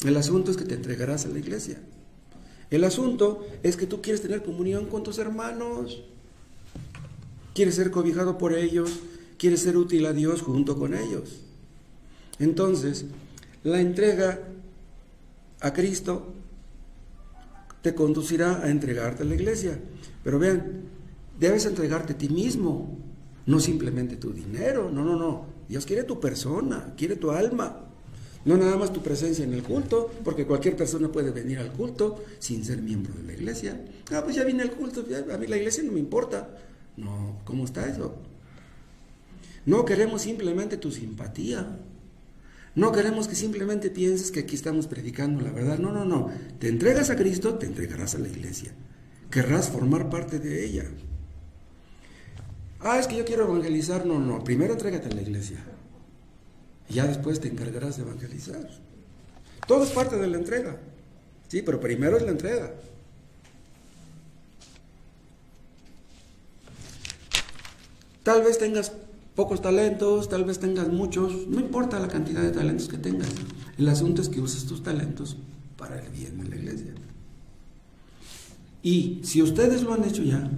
El asunto es que te entregarás a la iglesia. El asunto es que tú quieres tener comunión con tus hermanos, quieres ser cobijado por ellos, quieres ser útil a Dios junto con ellos. Entonces, la entrega a Cristo te conducirá a entregarte a la iglesia. Pero vean, debes entregarte a ti mismo, no simplemente tu dinero, no. Dios quiere tu persona, quiere tu alma, no nada más tu presencia en el culto, porque cualquier persona puede venir al culto sin ser miembro de la iglesia. Pues ya vine al culto, a mí la iglesia no me importa. No, ¿cómo está eso? No queremos simplemente tu simpatía. No queremos que simplemente pienses que aquí estamos predicando la verdad. No. Te entregas a Cristo, te entregarás a la iglesia. Querrás formar parte de ella. Es que yo quiero evangelizar. No. Primero entrégate a la iglesia. Y ya después te encargarás de evangelizar. Todo es parte de la entrega. Sí, pero primero es la entrega. Tal vez tengas pocos talentos, tal vez tengas muchos, no importa la cantidad de talentos que tengas. El asunto es que uses tus talentos para el bien de la iglesia. Y si ustedes lo han hecho ya,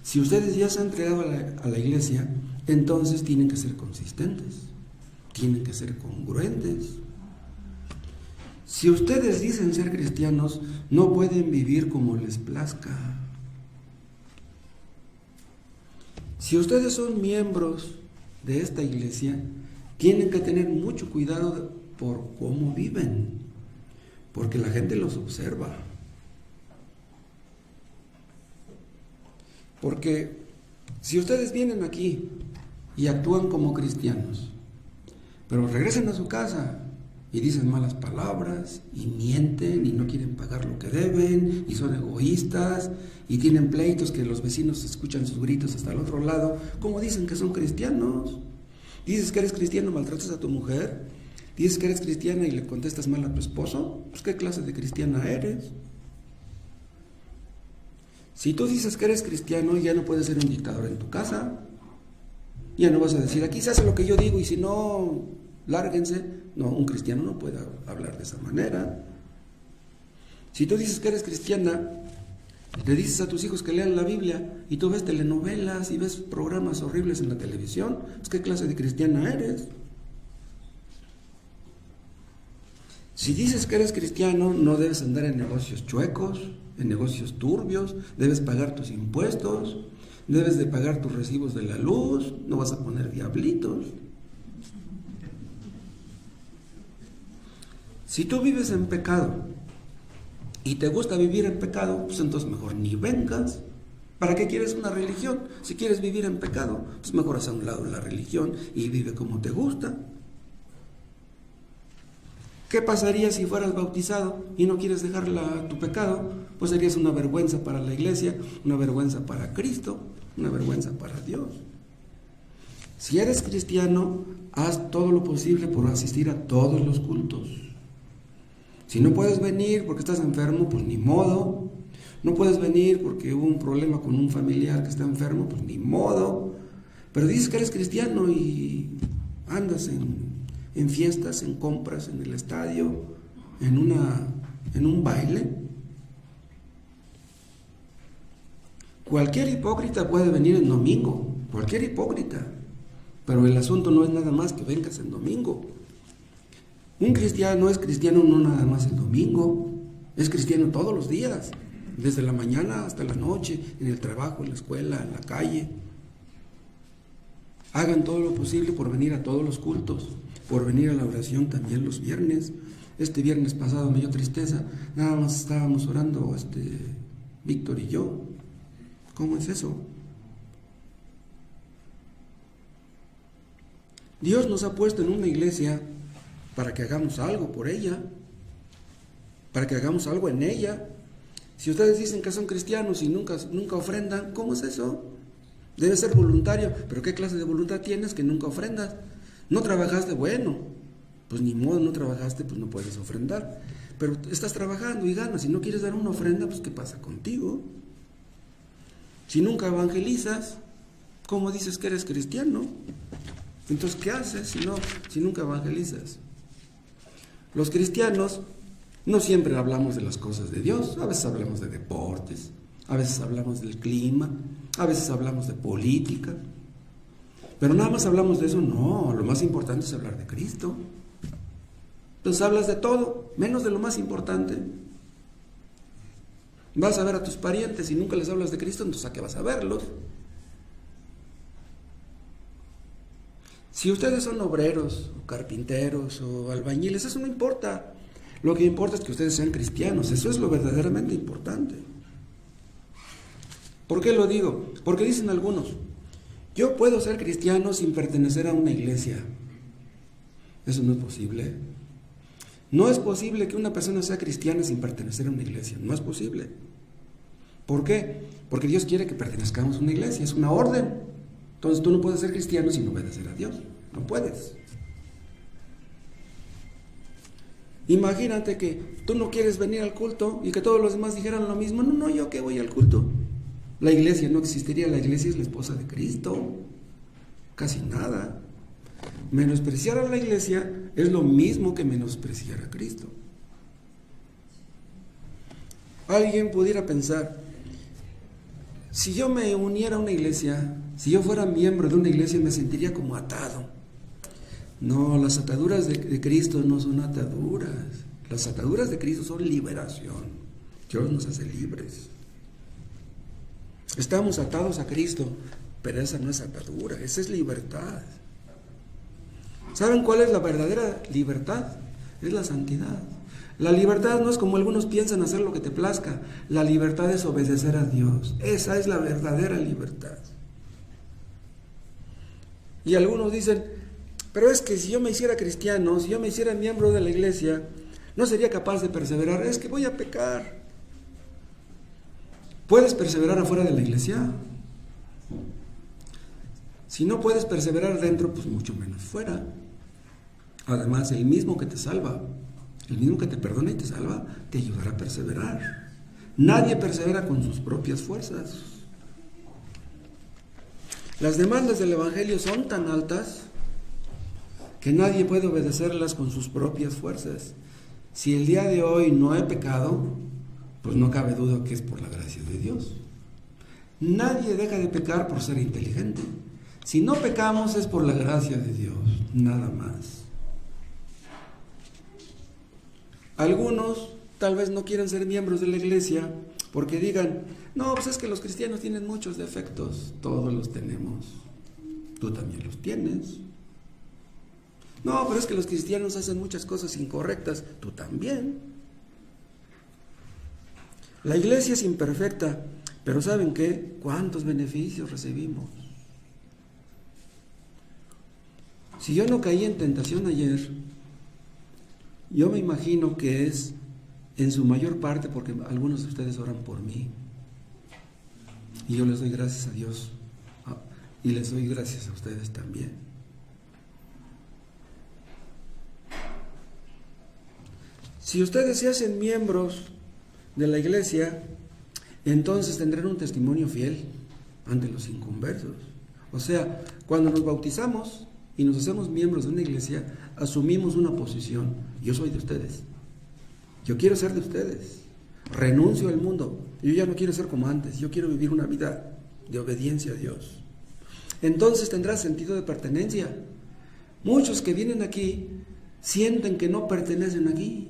si ustedes ya se han entregado a la iglesia, entonces tienen que ser consistentes, tienen que ser congruentes. Si ustedes dicen ser cristianos, no pueden vivir como les plazca. Si ustedes son miembros de esta iglesia, tienen que tener mucho cuidado por cómo viven, porque la gente los observa. Porque si ustedes vienen aquí y actúan como cristianos, pero regresan a su casa y dicen malas palabras y mienten y no quieren pagar lo que deben y son egoístas y tienen pleitos que los vecinos escuchan sus gritos hasta el otro lado, ¿cómo dicen que son cristianos? Dices que eres cristiano, maltratas a tu mujer. Dices que eres cristiana y le contestas mal a tu esposo. Pues ¿qué clase de cristiana eres? Si tú dices que eres cristiano, ya no puedes ser un dictador en tu casa. Ya no vas a decir, aquí se hace lo que yo digo y si no, lárguense. No, un cristiano no puede hablar de esa manera. Si tú dices que eres cristiana, le dices a tus hijos que lean la Biblia y tú ves telenovelas y ves programas horribles en la televisión, pues ¿qué clase de cristiana eres? Si dices que eres cristiano, no debes andar en negocios chuecos, en negocios turbios, debes pagar tus impuestos, debes de pagar tus recibos de la luz, no vas a poner diablitos. Si tú vives en pecado y te gusta vivir en pecado, pues entonces mejor ni vengas. ¿Para qué quieres una religión? Si quieres vivir en pecado, pues mejor haz a un lado la religión y vive como te gusta. ¿Qué pasaría si fueras bautizado y no quieres dejar tu pecado? Pues serías una vergüenza para la iglesia, una vergüenza para Cristo, una vergüenza para Dios. Si eres cristiano, haz todo lo posible por asistir a todos los cultos. Si no puedes venir porque estás enfermo, pues ni modo. No puedes venir porque hubo un problema con un familiar que está enfermo, pues ni modo. Pero dices que eres cristiano y andas en fiestas, en compras, en el estadio, en un baile. Cualquier hipócrita puede venir en domingo, cualquier hipócrita. Pero el asunto no es nada más que vengas en domingo. Un cristiano es cristiano no nada más el domingo, es cristiano todos los días, desde la mañana hasta la noche, en el trabajo, en la escuela, en la calle. Hagan todo lo posible por venir a todos los cultos, por venir a la oración también los viernes. Este viernes pasado me dio tristeza, nada más estábamos orando Víctor y yo. ¿Cómo es eso? Dios nos ha puesto en una iglesia para que hagamos algo por ella, para que hagamos algo en ella. Si ustedes dicen que son cristianos y nunca ofrendan, ¿cómo es eso? Debe ser voluntario. ¿Pero qué clase de voluntad tienes que nunca ofrendas? No trabajaste, bueno, pues ni modo, no trabajaste, pues no puedes ofrendar. Pero estás trabajando y ganas, si no quieres dar una ofrenda, pues ¿qué pasa contigo? Si nunca evangelizas, ¿cómo dices que eres cristiano? Entonces, ¿qué haces si nunca evangelizas? Los cristianos no siempre hablamos de las cosas de Dios, a veces hablamos de deportes, a veces hablamos del clima, a veces hablamos de política, pero nada más hablamos de eso. No, lo más importante es hablar de Cristo. Entonces hablas de todo, menos de lo más importante. Vas a ver a tus parientes y nunca les hablas de Cristo, entonces ¿a qué vas a verlos? Si ustedes son obreros, o carpinteros, o albañiles, eso no importa. Lo que importa es que ustedes sean cristianos. Eso es lo verdaderamente importante. ¿Por qué lo digo? Porque dicen algunos, yo puedo ser cristiano sin pertenecer a una iglesia. Eso no es posible. No es posible que una persona sea cristiana sin pertenecer a una iglesia. No es posible. ¿Por qué? Porque Dios quiere que pertenezcamos a una iglesia. Es una orden. Entonces tú no puedes ser cristiano sin obedecer a Dios. No puedes. Imagínate que tú no quieres venir al culto y que todos los demás dijeran lo mismo. No, yo que voy al culto. La iglesia no existiría. La iglesia es la esposa de Cristo. Casi nada. Menospreciar a la iglesia es lo mismo que menospreciar a Cristo. Alguien pudiera pensar, si yo me uniera a una iglesia, si yo fuera miembro de una iglesia, me sentiría como atado. No, las ataduras de Cristo no son ataduras. Las ataduras de Cristo son liberación. Dios nos hace libres. Estamos atados a Cristo, pero esa no es atadura, esa es libertad. ¿Saben cuál es la verdadera libertad? Es la santidad. La libertad no es como algunos piensan hacer lo que te plazca. La libertad es obedecer a Dios. Esa es la verdadera libertad. Y algunos dicen, pero es que si yo me hiciera cristiano, si yo me hiciera miembro de la iglesia, no sería capaz de perseverar. Es que voy a pecar. ¿Puedes perseverar afuera de la iglesia? Si no puedes perseverar dentro, pues mucho menos fuera. Además, el mismo que te salva, el mismo que te perdona y te salva, te ayudará a perseverar. Nadie persevera con sus propias fuerzas. Las demandas del Evangelio son tan altas que nadie puede obedecerlas con sus propias fuerzas. Si el día de hoy no he pecado, pues no cabe duda que es por la gracia de Dios. Nadie deja de pecar por ser inteligente. Si no pecamos es por la gracia de Dios, nada más. Algunos tal vez no quieran ser miembros de la iglesia porque digan, no, pues es que los cristianos tienen muchos defectos. Todos los tenemos. Tú también los tienes. No, pero es que los cristianos hacen muchas cosas incorrectas. Tú también. La iglesia es imperfecta, pero ¿saben qué? ¿Cuántos beneficios recibimos? Si yo no caí en tentación ayer, yo me imagino que es en su mayor parte porque algunos de ustedes oran por mí. Y yo les doy gracias a Dios. Y les doy gracias a ustedes también. Si ustedes se hacen miembros de la iglesia, entonces tendrán un testimonio fiel ante los inconversos. O sea, cuando nos bautizamos y nos hacemos miembros de una iglesia, asumimos una posición. Yo soy de ustedes. Yo quiero ser de ustedes. Renuncio al mundo. Yo ya no quiero ser como antes. Yo quiero vivir una vida de obediencia a Dios. Entonces tendrás sentido de pertenencia. Muchos que vienen aquí sienten que no pertenecen aquí.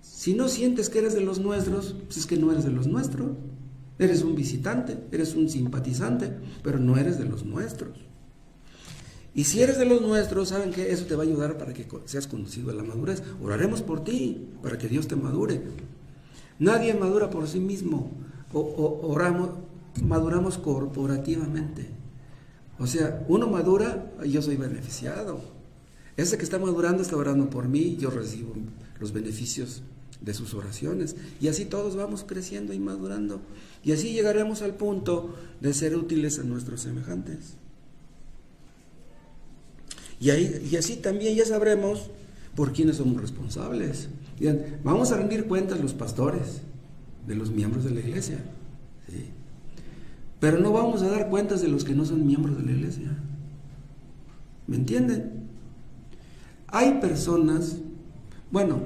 Si no sientes que eres de los nuestros, pues es que no eres de los nuestros. Eres un visitante, eres un simpatizante, pero no eres de los nuestros. Y si eres de los nuestros, ¿saben qué? Eso te va a ayudar para que seas conducido a la madurez. Oraremos por ti, para que Dios te madure. Nadie madura por sí mismo. Maduramos corporativamente. O sea, uno madura y yo soy beneficiado. Ese que está madurando está orando por mí, yo recibo los beneficios de sus oraciones. Y así todos vamos creciendo y madurando. Y así llegaremos al punto de ser útiles a nuestros semejantes. Y así también ya sabremos por quiénes somos responsables. Digan, vamos a rendir cuentas los pastores de los miembros de la iglesia. ¿Sí? Pero no vamos a dar cuentas de los que no son miembros de la iglesia. ¿Me entienden? Hay personas, bueno,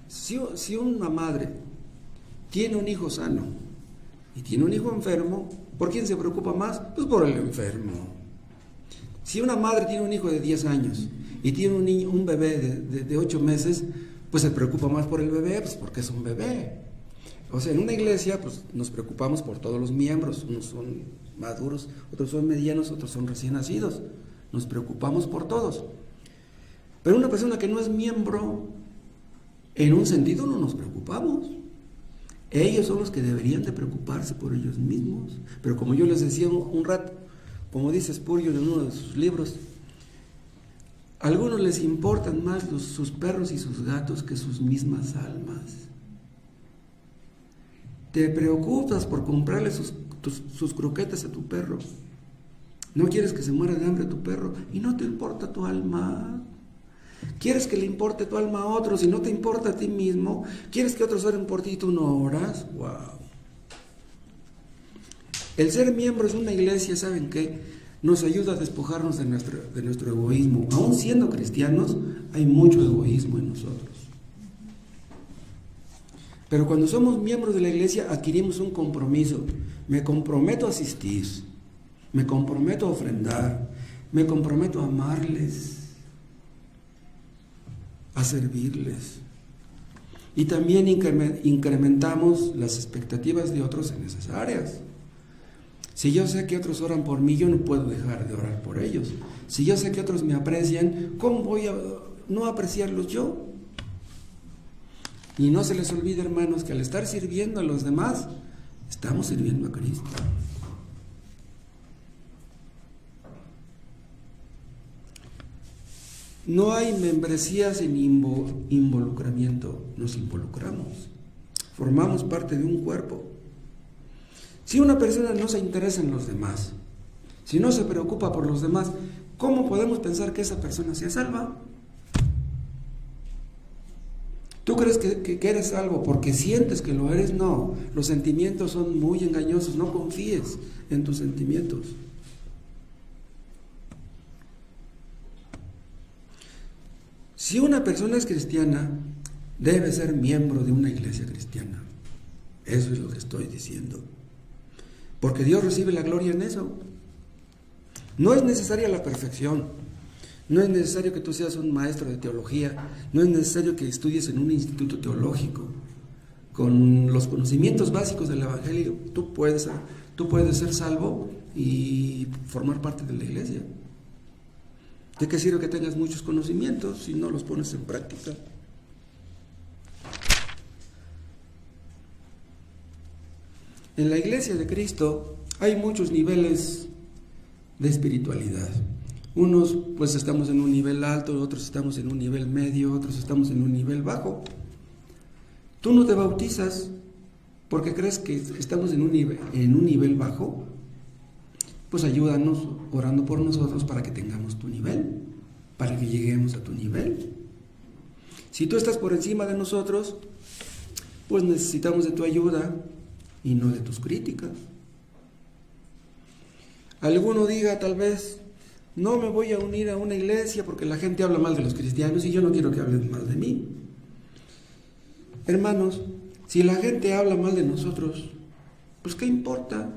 si una madre tiene un hijo sano y tiene un hijo enfermo, ¿por quién se preocupa más? Pues por el enfermo. Si una madre tiene un hijo de 10 años y tiene un bebé de 8 meses, pues se preocupa más por el bebé, pues porque es un bebé. O sea, en una iglesia pues nos preocupamos por todos los miembros, unos son maduros, otros son medianos, otros son recién nacidos. Nos preocupamos por todos. Pero una persona que no es miembro, en un sentido no nos preocupamos. Ellos son los que deberían de preocuparse por ellos mismos. Pero como yo les decía un rato, como dice Spurgeon en uno de sus libros, a algunos les importan más sus perros y sus gatos que sus mismas almas. Te preocupas por comprarle sus croquetas a tu perro. No quieres que se muera de hambre tu perro y no te importa tu alma. ¿Quieres que le importe tu alma a otros y no te importa a ti mismo? ¿Quieres que otros oren por ti y tú no oras? ¡Wow! El ser miembros de una iglesia, ¿saben qué? Nos ayuda a despojarnos de nuestro egoísmo. Aún siendo cristianos, hay mucho egoísmo en nosotros. Pero cuando somos miembros de la iglesia, adquirimos un compromiso. Me comprometo a asistir, me comprometo a ofrendar, me comprometo a amarles, a servirles. Y también incrementamos las expectativas de otros en esas áreas. Si yo sé que otros oran por mí, yo no puedo dejar de orar por ellos. Si yo sé que otros me aprecian, ¿cómo voy a no apreciarlos yo? Y no se les olvide, hermanos, que al estar sirviendo a los demás, estamos sirviendo a Cristo. No hay membresía sin involucramiento. Nos involucramos. Formamos parte de un cuerpo. Si una persona no se interesa en los demás, si no se preocupa por los demás, ¿cómo podemos pensar que esa persona sea salva? ¿Tú crees que eres salvo porque sientes que lo eres? No, los sentimientos son muy engañosos, no confíes en tus sentimientos. Si una persona es cristiana, debe ser miembro de una iglesia cristiana. Eso es lo que estoy diciendo. Porque Dios recibe la gloria en eso. No es necesaria la perfección. No es necesario que tú seas un maestro de teología. No es necesario que estudies en un instituto teológico. Con los conocimientos básicos del Evangelio, tú puedes ser salvo y formar parte de la iglesia. ¿De qué sirve que tengas muchos conocimientos si no los pones en práctica? En la iglesia de Cristo hay muchos niveles de espiritualidad. Unos pues estamos en un nivel alto, otros estamos en un nivel medio, otros estamos en un nivel bajo. Tú no te bautizas porque crees que estamos en un nivel bajo. Pues ayúdanos orando por nosotros para que tengamos tu nivel, para que lleguemos a tu nivel. Si tú estás por encima de nosotros, pues necesitamos de tu ayuda y no de tus críticas. Alguno diga tal vez, no me voy a unir a una iglesia porque la gente habla mal de los cristianos y yo no quiero que hablen mal de mí. Hermanos, si la gente habla mal de nosotros, pues ¿qué importa?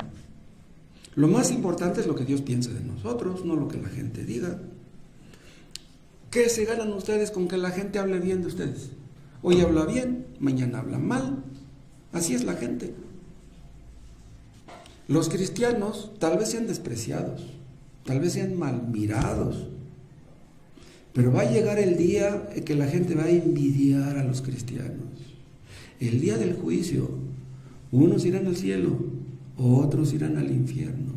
Lo más importante es lo que Dios piensa de nosotros, no lo que la gente diga. ¿Qué se ganan ustedes con que la gente hable bien de ustedes? Hoy habla bien, mañana habla mal. Así es la gente. Los cristianos tal vez sean despreciados, tal vez sean mal mirados, pero va a llegar el día en que la gente va a envidiar a los cristianos. El día del juicio, unos irán al cielo, otros irán al infierno.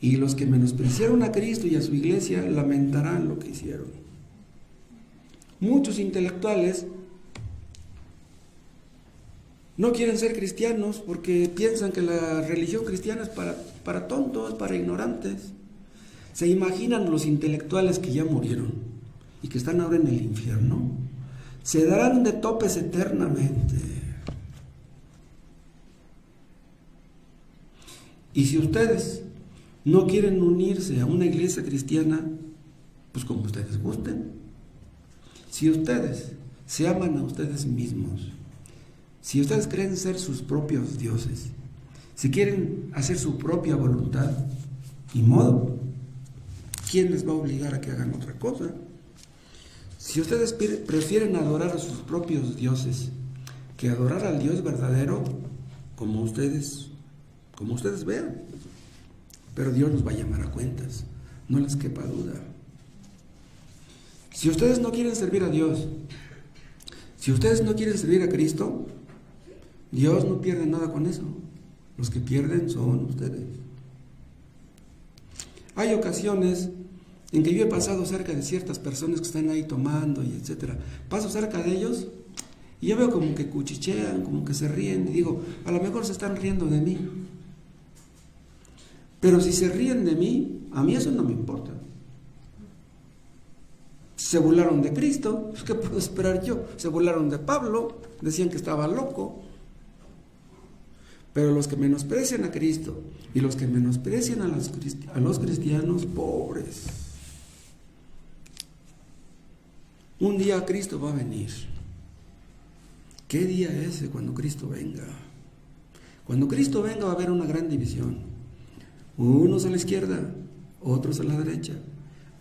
Y los que menospreciaron a Cristo y a su iglesia lamentarán lo que hicieron. Muchos intelectuales no quieren ser cristianos porque piensan que la religión cristiana es para tontos, para ignorantes. ¿Se imaginan los intelectuales que ya murieron y que están ahora en el infierno? Se darán de topes eternamente. Y si ustedes no quieren unirse a una iglesia cristiana, pues como ustedes gusten. Si ustedes se aman a ustedes mismos, si ustedes creen ser sus propios dioses, si quieren hacer su propia voluntad y modo, ¿quién les va a obligar a que hagan otra cosa? Si ustedes prefieren adorar a sus propios dioses, que adorar al Dios verdadero como ustedes vean. Pero Dios nos va a llamar a cuentas, no les quepa duda. Si ustedes no quieren servir a Dios, si ustedes no quieren servir a Cristo, Dios no pierde nada con eso. Los que pierden son ustedes. Hay ocasiones en que yo he pasado cerca de ciertas personas que están ahí tomando y etcétera. Paso cerca de ellos y yo veo como que cuchichean, como que se ríen y digo, a lo mejor se están riendo de mí. Pero si se ríen de mí, a mí eso no me importa. Se burlaron de Cristo, pues ¿qué puedo esperar yo? Se burlaron de Pablo, decían que estaba loco. Pero los que menosprecian a Cristo y los que menosprecian a los cristianos, pobres. Un día Cristo va a venir. ¿Qué día es ese cuando Cristo venga? Cuando Cristo venga va a haber una gran división. Unos a la izquierda, otros a la derecha.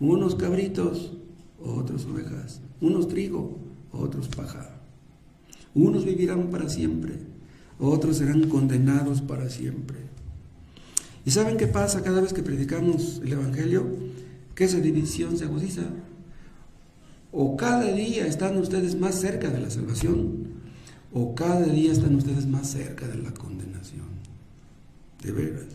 Unos cabritos, otros ovejas. Unos trigo, otros paja. Unos vivirán para siempre, otros serán condenados para siempre. ¿Y saben qué pasa cada vez que predicamos el Evangelio? Que esa división se agudiza. O cada día están ustedes más cerca de la salvación, o cada día están ustedes más cerca de la condenación. De veras.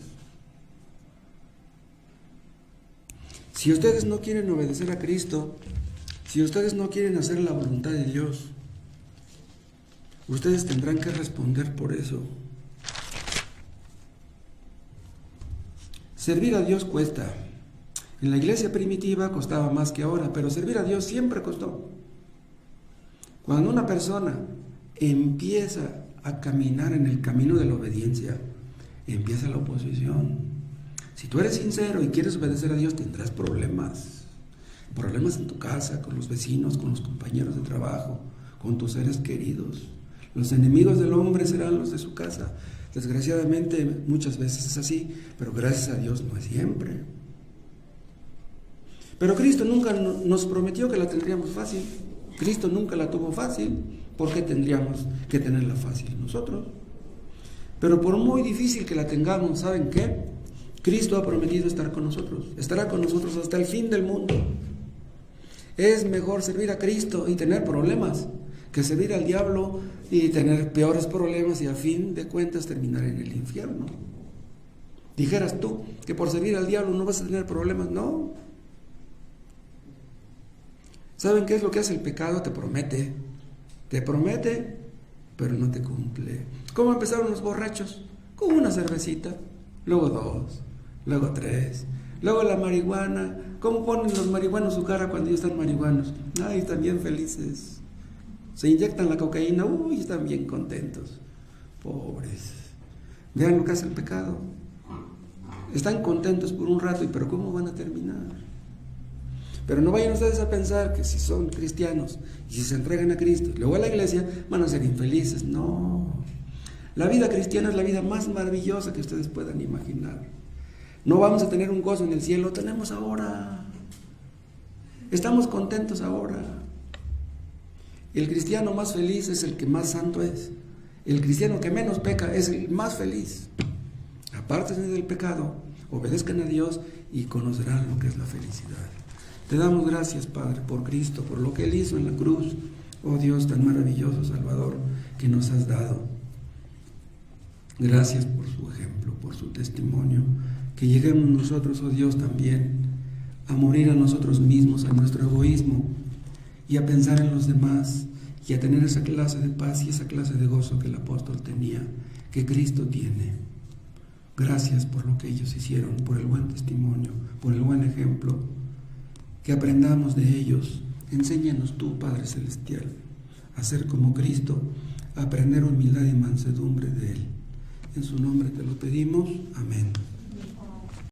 Si ustedes no quieren obedecer a Cristo, si ustedes no quieren hacer la voluntad de Dios, ustedes tendrán que responder por eso. Servir a Dios cuesta. En la iglesia primitiva costaba más que ahora, pero servir a Dios siempre costó. Cuando una persona empieza a caminar en el camino de la obediencia, empieza la oposición. Si tú eres sincero y quieres obedecer a Dios, tendrás problemas. Problemas en tu casa, con los vecinos, con los compañeros de trabajo, con tus seres queridos. Los enemigos del hombre serán los de su casa. Desgraciadamente muchas veces es así, pero gracias a Dios no es siempre. Pero Cristo nunca nos prometió que la tendríamos fácil. Cristo nunca la tuvo fácil. ¿Por qué tendríamos que tenerla fácil nosotros? Pero por muy difícil que la tengamos, ¿saben qué? Cristo ha prometido estar con nosotros. Estará con nosotros hasta el fin del mundo. Es mejor servir a Cristo y tener problemas que servir al diablo y tener peores problemas y a fin de cuentas terminar en el infierno. Dijeras tú que por servir al diablo no vas a tener problemas. No. ¿Saben qué es lo que hace el pecado? Te promete, pero no te cumple. ¿Cómo empezaron los borrachos? Con una cervecita, luego 2, luego 3, luego la marihuana. ¿Cómo ponen los marihuanos su cara cuando ya están marihuanos? Ay, están bien felices. Se inyectan la cocaína, uy, están bien contentos. Pobres. Vean lo que hace el pecado. Están contentos por un rato, pero ¿cómo van a terminar? Pero no vayan ustedes a pensar que si son cristianos y si se entregan a Cristo y luego a la iglesia van a ser infelices. No. La vida cristiana es la vida más maravillosa que ustedes puedan imaginar. No vamos a tener un gozo en el cielo, lo tenemos ahora. Estamos contentos ahora. El cristiano más feliz es el que más santo es. El cristiano que menos peca es el más feliz. Apártense del pecado, obedezcan a Dios y conocerán lo que es la felicidad. Te damos gracias, Padre, por Cristo, por lo que Él hizo en la cruz. Oh Dios tan maravilloso, Salvador, que nos has dado. Gracias por su ejemplo, por su testimonio. Que lleguemos nosotros, oh Dios, también a morir a nosotros mismos, a nuestro egoísmo, y a pensar en los demás, y a tener esa clase de paz y esa clase de gozo que el apóstol tenía, que Cristo tiene. Gracias por lo que ellos hicieron, por el buen testimonio, por el buen ejemplo. Que aprendamos de ellos. Enséñanos tú, Padre Celestial, a ser como Cristo, a aprender humildad y mansedumbre de Él. En su nombre te lo pedimos. Amén.